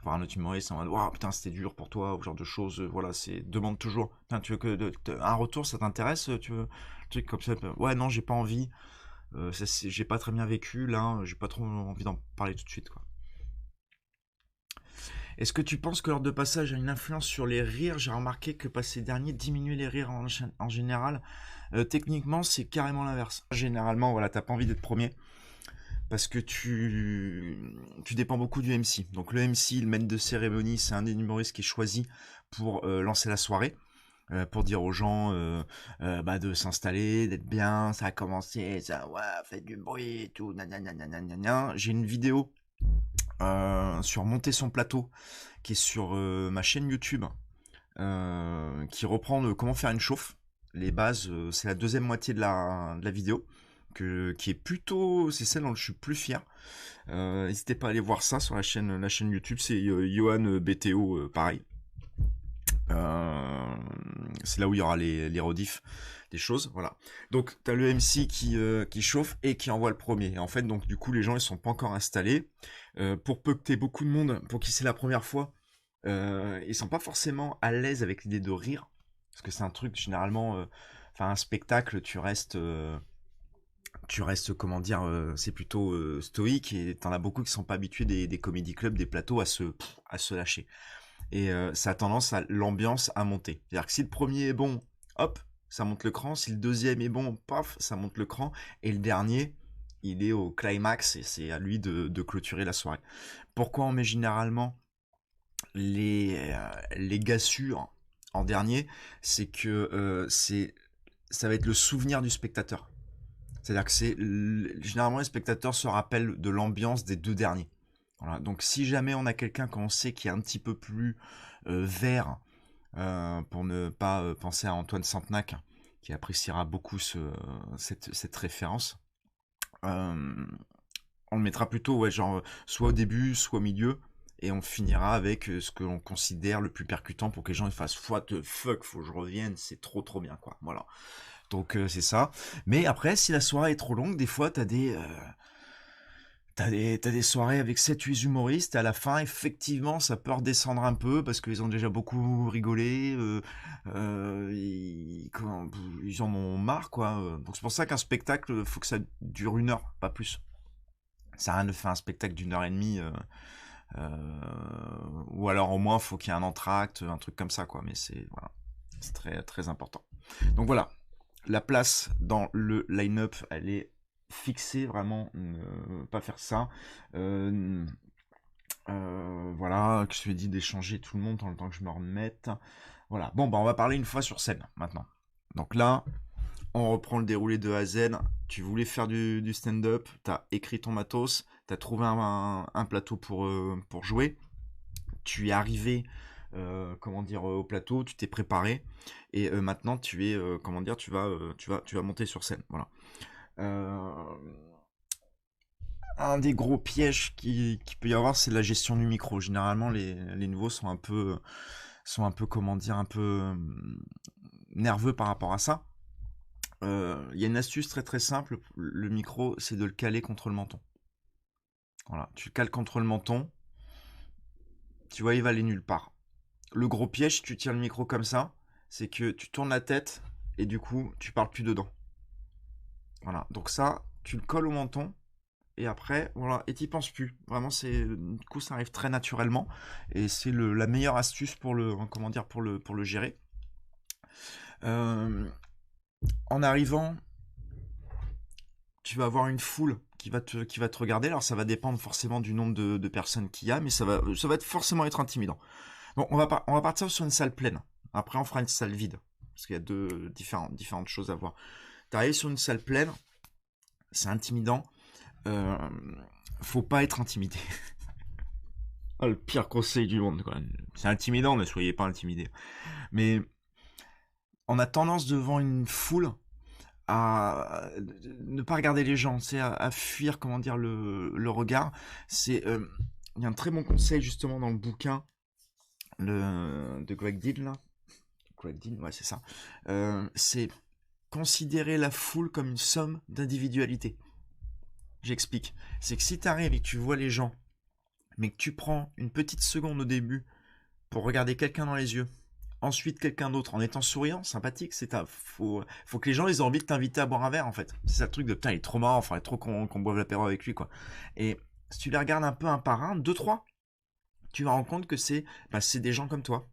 voir un autre humoriste en mode waouh putain c'était dur pour toi ou ce genre de choses, voilà, c'est demande toujours. Putain, tu veux que un retour, ça t'intéresse, tu veux un truc comme ça, ouais non j'ai pas envie, j'ai pas très bien vécu là, j'ai pas trop envie d'en parler tout de suite quoi. Est-ce que tu penses que l'heure de passage a une influence sur les rires? J'ai remarqué que passer dernier diminuer les rires en général. Techniquement, c'est carrément l'inverse. Généralement, voilà, t'as pas envie d'être premier parce que tu dépends beaucoup du MC. Donc le MC, le maître de cérémonie, c'est un des humoristes qui est choisi pour lancer la soirée. Pour dire aux gens bah, de s'installer, d'être bien, ça a commencé, ça, ouais, faites du bruit et tout, nanana. J'ai une vidéo sur monter son plateau qui est sur ma chaîne YouTube qui reprend comment faire une chauffe. Les bases, c'est la deuxième moitié de la vidéo qui est plutôt, c'est celle dont je suis plus fier. N'hésitez pas à aller voir ça sur la chaîne YouTube, c'est Johan BTO, pareil. C'est là où il y aura les rediffs des choses, voilà. Donc t'as le MC qui chauffe et qui envoie le premier. Et en fait, donc du coup, les gens ils sont pas encore installés. Pour peu que t'aies beaucoup de monde, pour qui c'est la première fois, ils sont pas forcément à l'aise avec l'idée de rire, parce que c'est un truc généralement, enfin un spectacle, tu restes comment dire, c'est plutôt stoïque et t'en as beaucoup qui sont pas habitués des comédie clubs, des plateaux à se lâcher. Et ça a tendance à l'ambiance à monter. C'est-à-dire que si le premier est bon, hop, ça monte le cran. Si le deuxième est bon, paf, ça monte le cran. Et le dernier, il est au climax et c'est à lui de clôturer la soirée. Pourquoi on met généralement les gars sûrs en dernier? C'est que ça va être le souvenir du spectateur. C'est-à-dire que généralement les spectateurs se rappellent de l'ambiance des deux derniers. Voilà. Donc si jamais on a quelqu'un qu'on sait qui est un petit peu plus vert, pour ne pas penser à Antoine Santenac, qui appréciera beaucoup cette référence, on le mettra plutôt ouais, genre, soit au début, soit au milieu, et on finira avec ce que l'on considère le plus percutant pour que les gens fassent what the fuck, faut que je revienne, c'est trop bien quoi. Voilà. Donc c'est ça. Mais après, si la soirée est trop longue, des fois t'as des soirées avec 7-8 humoristes, et à la fin, effectivement, ça peut redescendre un peu, parce qu'ils ont déjà beaucoup rigolé, ils en ont marre, quoi. Donc c'est pour ça qu'un spectacle, faut que ça dure 1 heure, pas plus. Ça sert à rien de faire un spectacle d'1 heure et demie, ou alors au moins, faut qu'il y ait un entracte, un truc comme ça, quoi. Mais voilà, c'est très important. Donc voilà, la place dans le line-up, elle est fixée, vraiment, ne pas faire ça. Voilà, que je lui ai dit d'échanger tout le monde dans le temps que je me remette. Voilà, bon, bah on va parler une fois sur scène, maintenant. Donc là, on reprend le déroulé de A à Z. Tu voulais faire du stand-up, t'as écrit ton matos, t'as trouvé un plateau pour jouer. Tu es arrivé comment dire au plateau, tu t'es préparé et maintenant tu es comment dire tu vas monter sur scène. Voilà. Un des gros pièges qui peut y avoir, c'est la gestion du micro. Généralement, les nouveaux sont un peu comment dire un peu nerveux par rapport à ça. Il y a une astuce très simple. Le micro, c'est de le caler contre le menton. Voilà, tu le cales contre le menton. Tu vois, il va aller nulle part. Le gros piège, si tu tiens le micro comme ça, c'est que tu tournes la tête et du coup, tu parles plus dedans. Voilà. Donc ça, tu le colles au menton et après, voilà, et t'y penses plus. Vraiment, du coup, ça arrive très naturellement et c'est la meilleure astuce pour comment dire, pour le gérer. En arrivant, tu vas avoir une foule qui va te regarder. Alors, ça va dépendre forcément du nombre de personnes qu'il y a, mais ça va forcément être intimidant. Bon, on va partir sur une salle pleine. Après, on fera une salle vide. Parce qu'il y a différentes choses à voir. T'arrives sur une salle pleine, c'est intimidant. Faut pas être intimidé. Oh, le pire conseil du monde, quoi. C'est intimidant, ne soyez pas intimidé. Mais on a tendance devant une foule à ne pas regarder les gens, c'est à fuir, comment dire, le regard. Il y a un très bon conseil justement dans le bouquin de Greg Dean, là. Greg Dean, ouais, c'est ça. C'est considérer la foule comme une somme d'individualité. J'explique. C'est que si tu arrives et que tu vois les gens mais que tu prends une petite seconde au début pour regarder quelqu'un dans les yeux, ensuite quelqu'un d'autre en étant souriant, sympathique, faut que les gens ils aient envie de t'inviter à boire un verre en fait. C'est ça le truc de putain, il est trop marrant, enfin, il est trop qu'on boive l'apéro avec lui quoi. Et si tu les regardes un peu un par un, deux, trois, tu vas rendre compte que c'est des gens comme toi.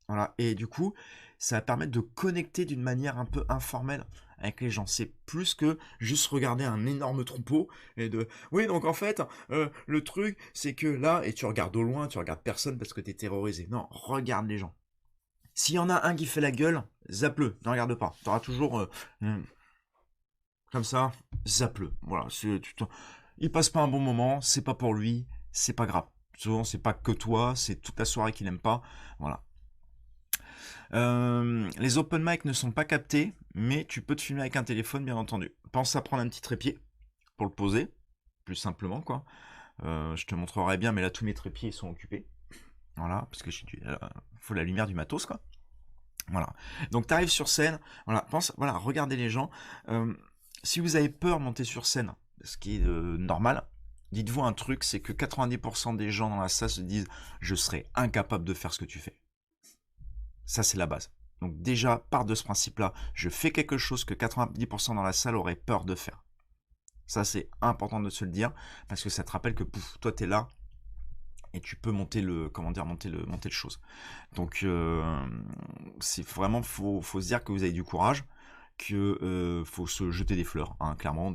Voilà. Et du coup, ça va permettre de connecter d'une manière un peu informelle avec les gens. C'est plus que juste regarder un énorme troupeau et de... Oui, donc en fait, le truc, c'est que là, et tu regardes au loin, tu regardes personne parce que t'es terrorisé. Non, regarde les gens. S'il y en a un qui fait la gueule, zappe-le, ne regarde pas. Tu auras toujours comme ça, zappe-le. Voilà, il passe pas un bon moment, c'est pas pour lui, c'est pas grave. Souvent, c'est pas que toi, c'est toute la soirée qu'il n'aime pas. Voilà. Les open mic ne sont pas captés, mais tu peux te filmer avec un téléphone, bien entendu. Pense à prendre un petit trépied pour le poser, plus simplement, quoi. Je te montrerai bien, mais là, tous mes trépieds sont occupés. Voilà, parce que faut la lumière du matos, quoi. Voilà. Donc, tu arrives sur scène, voilà, regardez les gens. Si vous avez peur de monter sur scène, ce qui est normal, dites-vous un truc, c'est que 90% des gens dans la salle se disent « Je serais incapable de faire ce que tu fais ». Ça, c'est la base. Donc déjà, part de ce principe-là, je fais quelque chose que 90% dans la salle auraient peur de faire. Ça, c'est important de se le dire, parce que ça te rappelle que toi, t'es là, et tu peux monter le chose. Donc, c'est vraiment, faut se dire que vous avez du courage, que faut se jeter des fleurs, hein, clairement,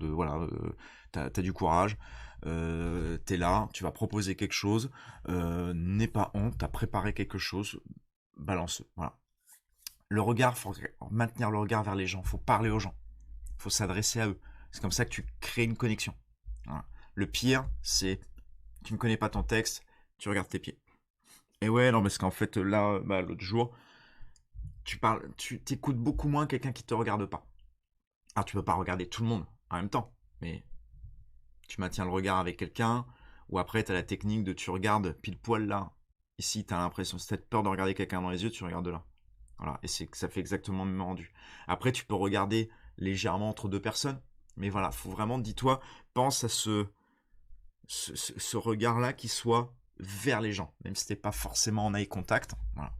t'as du courage, t'es là, tu vas proposer quelque chose, n'aie pas honte, t'as préparé quelque chose, balance, voilà. Le regard, faut maintenir le regard vers les gens, faut parler aux gens, faut s'adresser à eux. C'est comme ça que tu crées une connexion. Voilà. Le pire, c'est tu ne connais pas ton texte, tu regardes tes pieds. Et ouais, non, parce qu'en fait, là, l'autre jour, tu t'écoutes beaucoup moins quelqu'un qui te regarde pas. Alors, tu peux pas regarder tout le monde en même temps, mais tu maintiens le regard avec quelqu'un, ou après, tu as la technique de tu regardes pile poil là. Ici, tu as l'impression, si tu as peur de regarder quelqu'un dans les yeux, tu regardes là. Voilà, et ça fait exactement le même rendu. Après, tu peux regarder légèrement entre deux personnes, mais voilà, faut vraiment, dis-toi, pense à ce regard-là qui soit vers les gens, même si t'es pas forcément en eye contact. Voilà.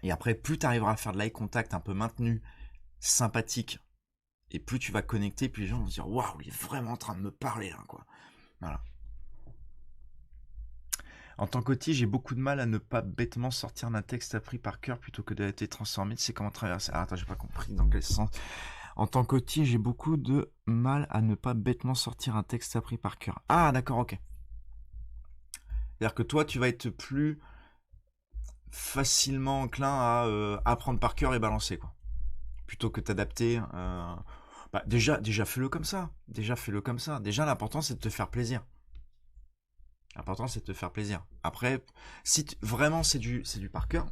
Et après, plus tu arriveras à faire de l'eye contact un peu maintenu, sympathique, et plus tu vas connecter, puis les gens vont se dire waouh, il est vraiment en train de me parler là, quoi. Voilà. En tant qu'outil, j'ai beaucoup de mal à ne pas bêtement sortir d'un texte appris par cœur plutôt que d'être transformé. C'est comment traverser. Ah, attends, j'ai pas compris dans quel sens. En tant qu'outil, j'ai beaucoup de mal à ne pas bêtement sortir un texte appris par cœur. Ah, d'accord, ok. C'est-à-dire que toi, tu vas être plus facilement enclin à apprendre par cœur et balancer, quoi. Plutôt que t'adapter. Déjà, fais-le comme ça. Déjà, l'important, c'est de te faire plaisir. L'important, c'est de te faire plaisir. Après, si vraiment c'est du par cœur,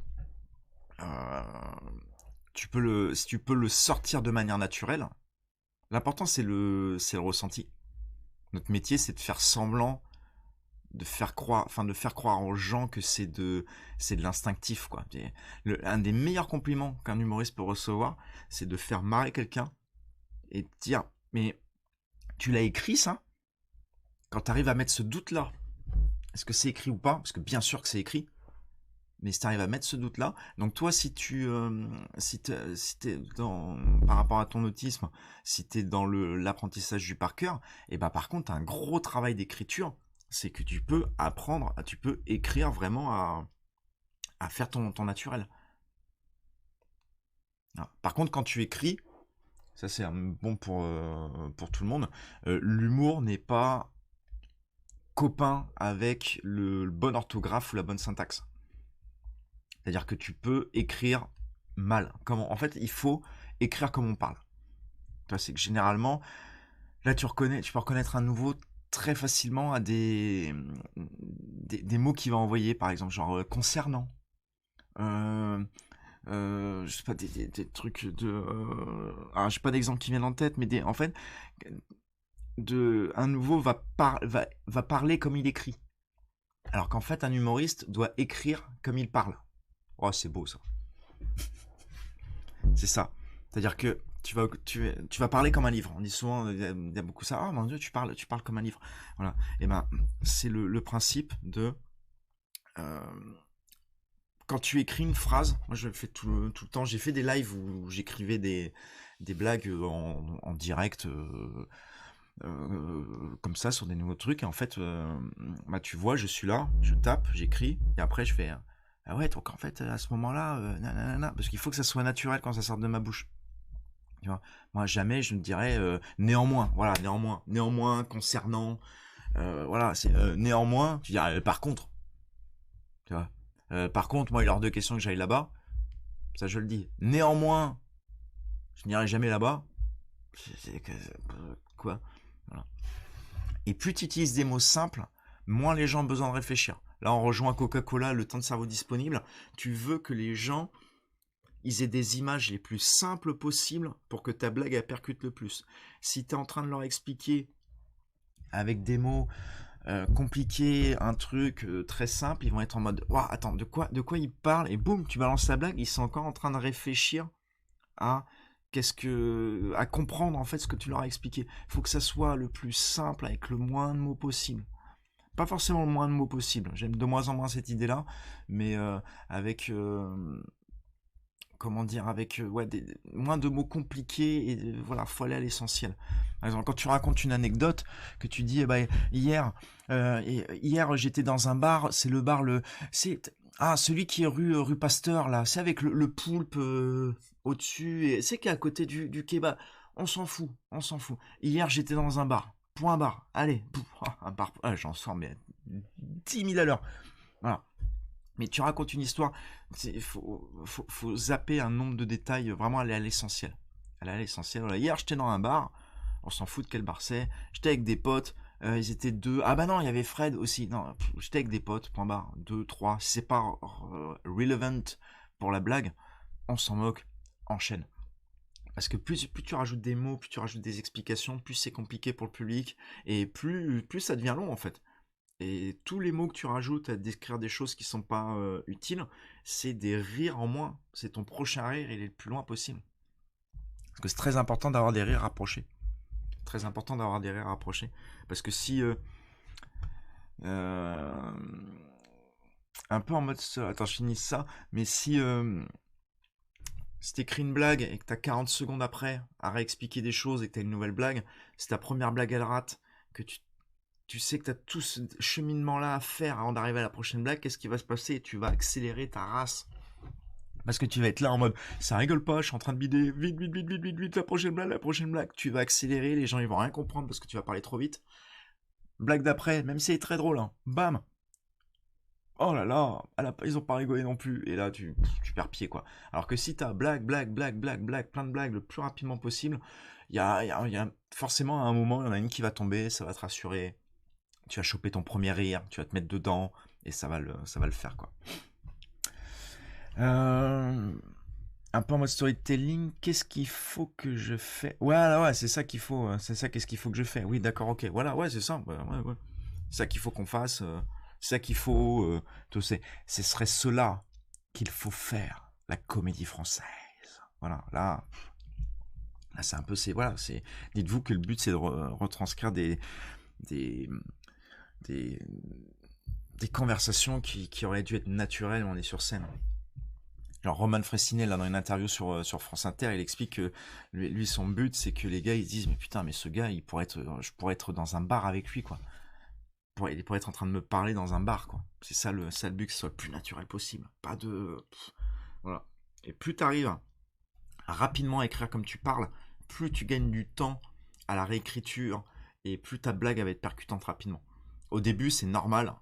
si tu peux le sortir de manière naturelle, l'important, c'est le ressenti. Notre métier, c'est de faire semblant, de faire croire aux gens que c'est de l'instinctif, quoi. Un des meilleurs compliments qu'un humoriste peut recevoir, c'est de faire marrer quelqu'un et de dire, mais tu l'as écrit ça? Quand tu arrives à mettre ce doute-là, est-ce que c'est écrit ou pas? Parce que bien sûr que c'est écrit, mais si tu arrives à mettre ce doute-là, donc toi, si t'es par rapport à ton autisme, si t'es dans l'apprentissage du par cœur, et ben par contre, t'as un gros travail d'écriture, c'est que tu peux apprendre, tu peux écrire vraiment à faire ton naturel. Par contre, quand tu écris, ça c'est bon pour tout le monde, l'humour n'est pas copain avec le bon orthographe ou la bonne syntaxe. C'est-à-dire que tu peux écrire mal. En fait, il faut écrire comme on parle. C'est que généralement, là tu peux reconnaître un nouveau très facilement à des mots qu'il va envoyer, par exemple, genre concernant. Je sais pas, des trucs de. Alors, j'ai pas d'exemple qui viennent en tête, mais en fait, un nouveau va parler comme il écrit. Alors qu'en fait, un humoriste doit écrire comme il parle. Oh, c'est beau ça. C'est ça. C'est-à-dire que tu vas parler comme un livre. On dit souvent, il y a beaucoup ça. Oh mon Dieu, tu parles comme un livre. Voilà. Et ben, c'est le principe de euh, quand tu écris une phrase. Moi, je le fais tout le temps. J'ai fait des lives où j'écrivais des blagues en direct. Comme ça sur des nouveaux trucs et en fait bah tu vois je suis là je tape j'écris et après je fais ah ouais donc en fait à ce moment là nanana, parce qu'il faut que ça soit naturel quand ça sort de ma bouche, tu vois. Moi jamais je me dirais néanmoins, voilà, néanmoins concernant, voilà, c'est néanmoins tu dirais par contre, tu vois. Par contre moi il est hors de question que j'aille là-bas, ça je le dis. Néanmoins je n'irai jamais là-bas, quoi, voilà. Et plus tu utilises des mots simples, moins les gens ont besoin de réfléchir. Là, on rejoint Coca-Cola, le temps de cerveau disponible. Tu veux que les gens ils aient des images les plus simples possibles pour que ta blague elle percute le plus. Si tu es en train de leur expliquer avec des mots compliqués, un truc très simple, ils vont être en mode wow, attends, de quoi ils parlent, et boum, tu balances la blague, ils sont encore en train de réfléchir à à comprendre en fait ce que tu leur as expliqué. Il faut que ça soit le plus simple avec le moins de mots possible. Pas forcément le moins de mots possible. J'aime de moins en moins cette idée-là, mais avec comment dire, avec ouais, moins de mots compliqués et voilà, faut aller à l'essentiel. Par exemple, quand tu racontes une anecdote, que tu dis, eh ben, hier j'étais dans un bar, c'est le bar c'est celui qui est rue Pasteur là, c'est avec le poulpe au-dessus, et c'est qui est à côté du kebab. On s'en fout, on s'en fout. Hier j'étais dans un bar, point barre. Allez, un bar, j'en sors mais 10 000 à l'heure. Voilà. Mais tu racontes une histoire, il faut zapper un nombre de détails, vraiment aller à l'essentiel. Aller à l'essentiel. Voilà. Hier, j'étais dans un bar, on s'en fout de quel bar c'est. J'étais avec des potes, ils étaient deux. Ah bah non, il y avait Fred aussi. Non, j'étais avec des potes, point barre. Deux, trois. Si c'est pas relevant pour la blague, on s'en moque, enchaîne. Parce que plus tu rajoutes des mots, plus tu rajoutes des explications, plus c'est compliqué pour le public, et plus ça devient long en fait. Et tous les mots que tu rajoutes à décrire des choses qui sont pas utiles, c'est des rires en moins. C'est ton prochain rire, il est le plus loin possible. Parce que c'est très important d'avoir des rires rapprochés. Très important d'avoir des rires rapprochés. Parce que si... un peu en mode... Attends, je finis ça. Mais si t'écris une blague et que t'as 40 secondes après à réexpliquer des choses et que t'as une nouvelle blague, si ta première blague elle rate, que tu sais que tu as tout ce cheminement-là à faire avant d'arriver à la prochaine blague, qu'est-ce qui va se passer? Tu vas accélérer ta race. Parce que tu vas être là en mode, ça rigole pas, je suis en train de bider, vite, vite, vite, vite, vite, vite, la prochaine blague, la prochaine blague. Tu vas accélérer, les gens ils vont rien comprendre parce que tu vas parler trop vite. Blague d'après, même si elle est très drôle, hein, bam. Oh là là, ils ont pas rigolé non plus. Et là, tu perds pied, quoi. Alors que si t'as blague, blague, blague, blague, blague, plein de blagues le plus rapidement possible, il y a forcément à un moment, il y en a une qui va tomber, ça va te rassurer. Tu vas choper ton premier rire, tu vas te mettre dedans, et ça va le faire, quoi. Euh, un peu en mode storytelling, qu'est-ce qu'il faut que je fais? Ouais, ouais, c'est ça qu'il faut, c'est ça, qu'est-ce qu'il faut que je fais? Oui, d'accord, ok, voilà, ouais, c'est ça, ouais, ouais, ouais. C'est ça qu'il faut qu'on fasse, c'est ça qu'il faut, tout ce serait cela qu'il faut faire, la comédie française. Voilà, là c'est un peu, voilà, dites-vous que le but c'est de retranscrire des, des, des conversations qui auraient dû être naturelles où on est sur scène. Genre Roman Fressinet, là, dans une interview sur France Inter, il explique que lui son but, c'est que les gars, ils se disent, mais putain, mais ce gars, je pourrais être dans un bar avec lui, quoi. Il pourrait être en train de me parler dans un bar, quoi. C'est ça le but, que ce soit le plus naturel possible. Pas de... Voilà. Et plus t'arrives à rapidement écrire comme tu parles, plus tu gagnes du temps à la réécriture, et plus ta blague va être percutante rapidement. Au début, c'est normal.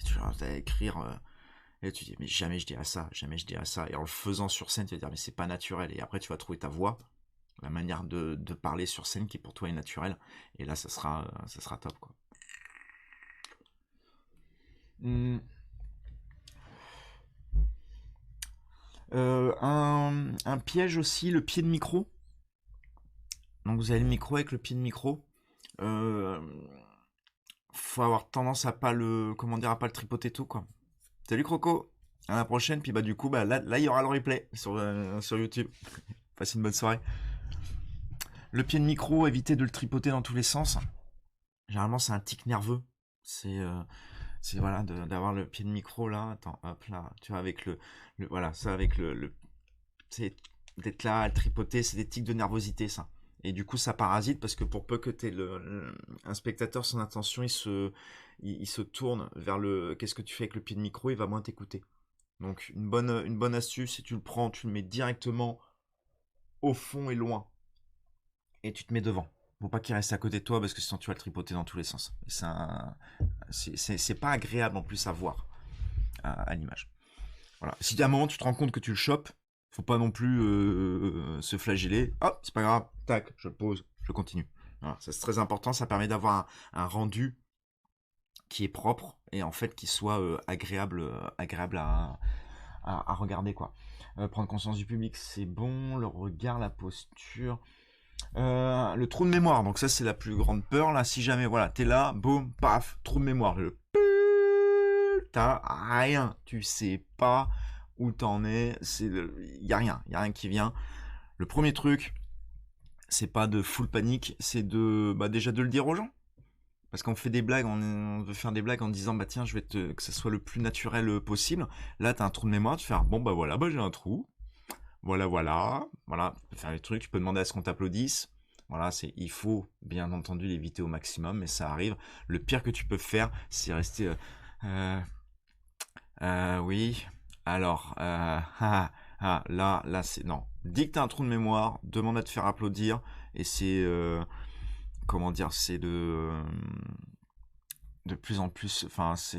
Tu vas écrire... et tu dis, mais jamais je dirais ça, jamais je dirais ça. Et en le faisant sur scène, tu vas dire, mais c'est pas naturel. Et après, tu vas trouver ta voix, la manière de parler sur scène qui pour toi est naturelle. Et là, ça sera top, quoi. Hmm. Un piège aussi, le pied de micro. Donc vous avez le micro avec le pied de micro. Euh, Faut avoir tendance à pas comment dire, à pas le tripoter tout, quoi. Salut Croco, à la prochaine. Puis bah du coup, bah là il y aura le replay sur YouTube. Passez une bonne soirée. Le pied de micro, éviter de le tripoter dans tous les sens. Généralement, c'est un tic nerveux. C'est voilà, d'avoir le pied de micro là. Attends, hop là. Tu vois, avec voilà, ça, avec c'est d'être là, à le tripoter, c'est des tics de nervosité, ça. Et du coup, ça parasite parce que pour peu que t'aies un spectateur, son attention, il se tourne vers qu'est-ce que tu fais avec le pied de micro, il va moins t'écouter. Donc, une bonne astuce, si tu le prends, tu le mets directement au fond et loin. Et tu te mets devant. Faut pas qu'il reste à côté de toi parce que sinon tu vas le tripoter dans tous les sens. C'est pas agréable en plus à voir à l'image. Voilà. Si à un moment tu te rends compte que tu le chopes, faut pas non plus se flageller. Hop, c'est pas grave, tac, je pose, je continue. Voilà, ça c'est très important, ça permet d'avoir un rendu qui est propre et en fait qui soit agréable à regarder quoi. Prendre conscience du public, c'est bon, le regard, la posture. Le trou de mémoire, donc ça c'est la plus grande peur là. Si jamais voilà, t'es là, boum, paf, trou de mémoire. T'as rien, tu sais pas où t'en es. Y a rien qui vient. Le premier truc, c'est pas de full panique, c'est déjà de le dire aux gens. Parce qu'on fait des blagues, on veut faire des blagues en disant bah tiens, que ça soit le plus naturel possible. Là, t'as un trou de mémoire, tu fais bon bah voilà, bah j'ai un trou. Voilà, tu peux faire les trucs, tu peux demander à ce qu'on t'applaudisse. Voilà, il faut bien entendu l'éviter au maximum, mais ça arrive. Le pire que tu peux faire, c'est rester, oui, alors, là, c'est, non. Dis que t'as un trou de mémoire, demande à te faire applaudir, et c'est, comment dire, c'est de plus en plus, enfin, ça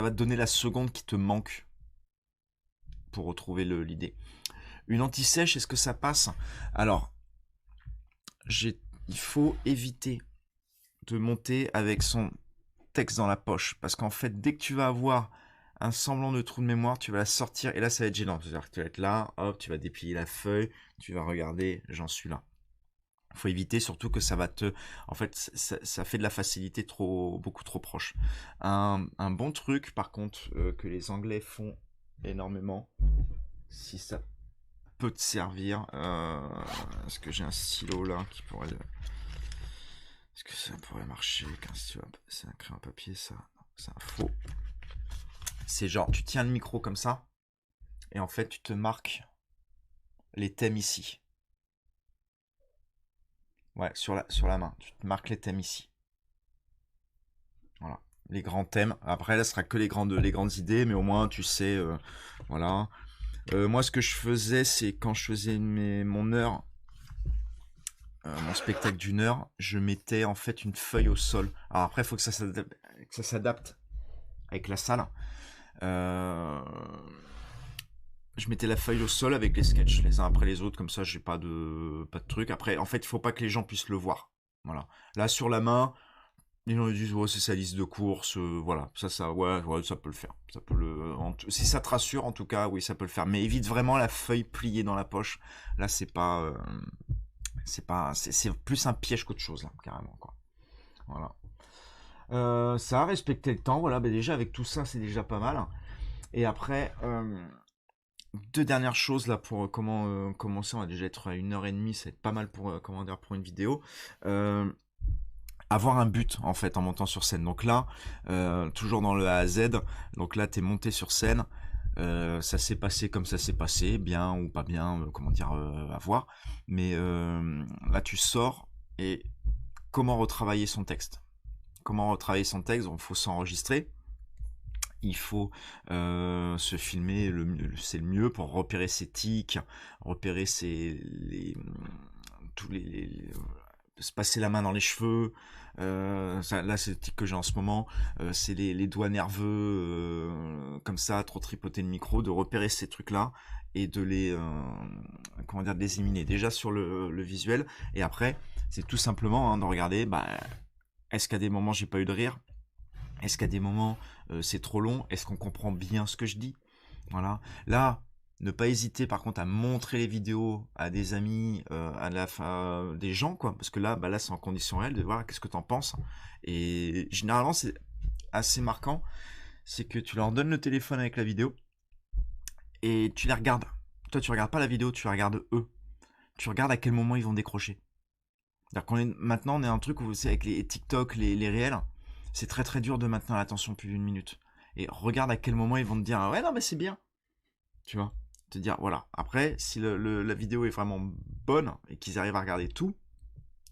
va te donner la seconde qui te manque pour retrouver l'idée. Une anti-sèche, est-ce que ça passe? Alors, il faut éviter de monter avec son texte dans la poche. Parce qu'en fait, dès que tu vas avoir un semblant de trou de mémoire, tu vas la sortir et là, ça va être gênant. C'est-à-dire que tu vas être là, hop, tu vas déplier la feuille, tu vas regarder, j'en suis là. Il faut éviter surtout que ça va en fait, ça fait de la facilité beaucoup trop proche. Un bon truc, par contre, que les Anglais font énormément, si ça peut te servir. Est-ce que j'ai un stylo là qui pourrait... Est-ce que ça pourrait marcher? C'est un crayon papier, ça. C'est un faux. C'est genre, tu tiens le micro comme ça, et en fait, tu te marques les thèmes ici. Ouais, sur la main. Tu te marques les thèmes ici. Voilà. Les grands thèmes. Après, là, ce sera que les grandes idées, mais au moins, tu sais, voilà. Moi, ce que je faisais, c'est quand je faisais mon heure, mon spectacle d'une heure, je mettais en fait une feuille au sol. Alors après, il faut que ça s'adapte avec la salle. Je mettais la feuille au sol avec les sketchs, les uns après les autres, comme ça j'ai pas de truc. Après, en fait, il faut pas que les gens puissent le voir. Voilà. Là, sur la main, les gens disent ouais, c'est sa liste de courses, voilà. Ouais, ça peut le faire. Si ça te rassure, en tout cas, oui, ça peut le faire. Mais évite vraiment la feuille pliée dans la poche. Là, c'est plus un piège qu'autre chose là, carrément quoi. Voilà. Ça a respecté le temps, voilà, déjà avec tout ça c'est déjà pas mal. Et après, deux dernières choses là pour comment commencer, on va déjà être à 1h30, ça va être pas mal pour pour une vidéo. Avoir un but en fait en montant sur scène. Donc là, toujours dans le A à Z, donc là t'es monté sur scène. Ça s'est passé comme ça s'est passé, bien ou pas bien, à voir. Mais là, tu sors et comment retravailler son texte? Comment retravailler son texte? Il faut s'enregistrer. Il faut se filmer, c'est le mieux pour repérer ses tics, repérer se passer la main dans les cheveux. Là, c'est le tic que j'ai en ce moment. C'est les doigts nerveux, comme ça, trop tripoter le micro, de repérer ces trucs-là et de les éliminer. Déjà sur le visuel, et après, c'est tout simplement de regarder. Est-ce qu'à des moments j'ai pas eu de rire? Est-ce qu'à des moments c'est trop long? Est-ce qu'on comprend bien ce que je dis? Voilà. Là, ne pas hésiter par contre à montrer les vidéos à des amis, à des gens quoi, parce que là c'est en condition réelle de voir qu'est-ce que t'en penses. Et généralement c'est assez marquant, c'est que tu leur donnes le téléphone avec la vidéo et tu les regardes. Toi, tu regardes pas la vidéo, tu regardes eux. Tu regardes à quel moment ils vont décrocher. Maintenant, on est un truc où c'est avec les TikTok, les réels, c'est très très dur de maintenir l'attention plus d'une minute. Et regarde à quel moment ils vont te dire ouais non mais c'est bien, tu vois, te dire voilà. Après, si la vidéo est vraiment bonne et qu'ils arrivent à regarder tout,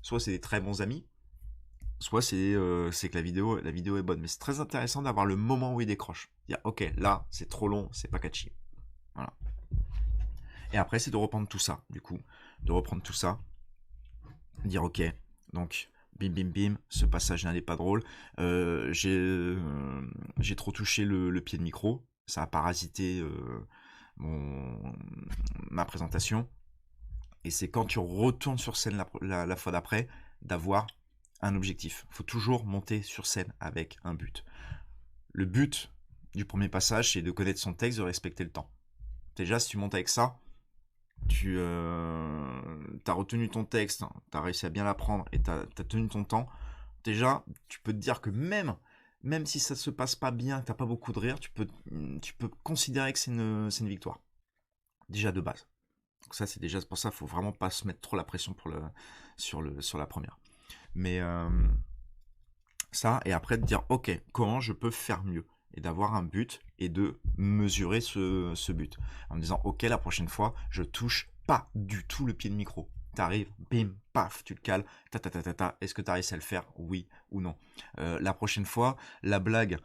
soit c'est des très bons amis, soit c'est que la vidéo est bonne. Mais c'est très intéressant d'avoir le moment où ils décrochent. Dire ok là c'est trop long, c'est pas catchy. Voilà. Et après c'est de reprendre tout ça, du coup, dire ok, donc bim bim bim, ce passage n'allait pas drôle, j'ai trop touché le pied de micro, ça a parasité ma présentation, et c'est quand tu retournes sur scène la fois d'après, d'avoir un objectif. Il faut toujours monter sur scène avec un but. Le but du premier passage, c'est de connaître son texte, de respecter le temps. Déjà, si tu montes avec ça, tu as retenu ton texte, tu as réussi à bien l'apprendre et tu as tenu ton temps, déjà, tu peux te dire que même si ça se passe pas bien, que tu n'as pas beaucoup de rire, tu peux considérer que c'est une victoire. Déjà de base. Donc ça, c'est déjà pour ça, il faut vraiment pas se mettre trop la pression sur la première. Mais ça, et après de dire, ok, comment je peux faire mieux ? Et d'avoir un but et de mesurer ce but. En me disant, ok, la prochaine fois, je touche pas du tout le pied de micro. T'arrives, bim, paf, tu le cales, est-ce que tu as réussi à le faire ? Oui ou non. La prochaine fois, la blague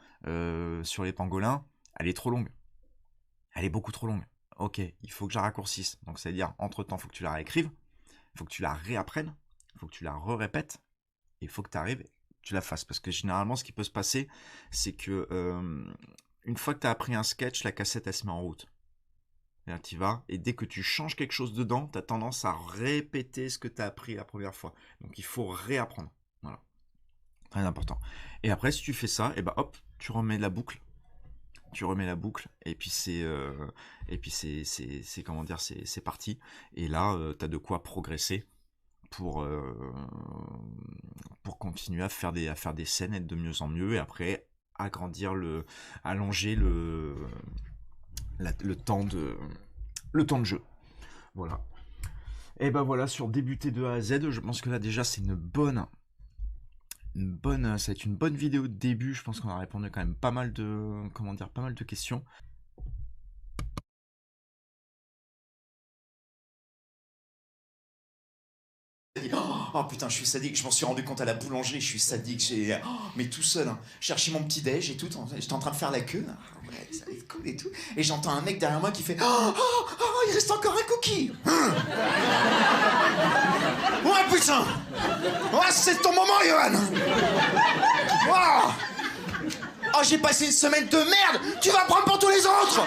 sur les pangolins, elle est trop longue. Elle est beaucoup trop longue. Ok, il faut que je la raccourcisse. Donc, c'est-à-dire, entre-temps, il faut que tu la réécrives, il faut que tu la réapprennes, il faut que tu la répètes, et il faut que tu arrives tu la fasses. Parce que généralement, ce qui peut se passer, c'est que une fois que tu as appris un sketch, la cassette, elle se met en route. Et là, tu vas, et dès que tu changes quelque chose dedans, tu as tendance à répéter ce que tu as appris la première fois. Donc, il faut réapprendre. Voilà. Très important. Et après, si tu fais ça, et ben hop, tu remets la boucle. Et puis c'est comment dire, c'est parti. Et là, tu as de quoi progresser pour continuer à faire des scènes, être de mieux en mieux, et après allonger le temps de jeu. Voilà. Et ben voilà, sur débuter de A à Z, je pense que là déjà c'est ça va être une bonne vidéo de début. Je pense qu'on a répondu quand même pas mal de questions. Oh putain, je suis sadique, je m'en suis rendu compte à la boulangerie, je suis sadique, mais tout seul, hein. Chercher mon petit déj et tout, j'étais en train de faire la queue, ouais, ça va être cool et tout, et j'entends un mec derrière moi qui fait il reste encore un cookie. Ouais putain, ouais c'est ton moment Johan. Wow. Oh j'ai passé une semaine de merde, tu vas prendre pour tous les autres.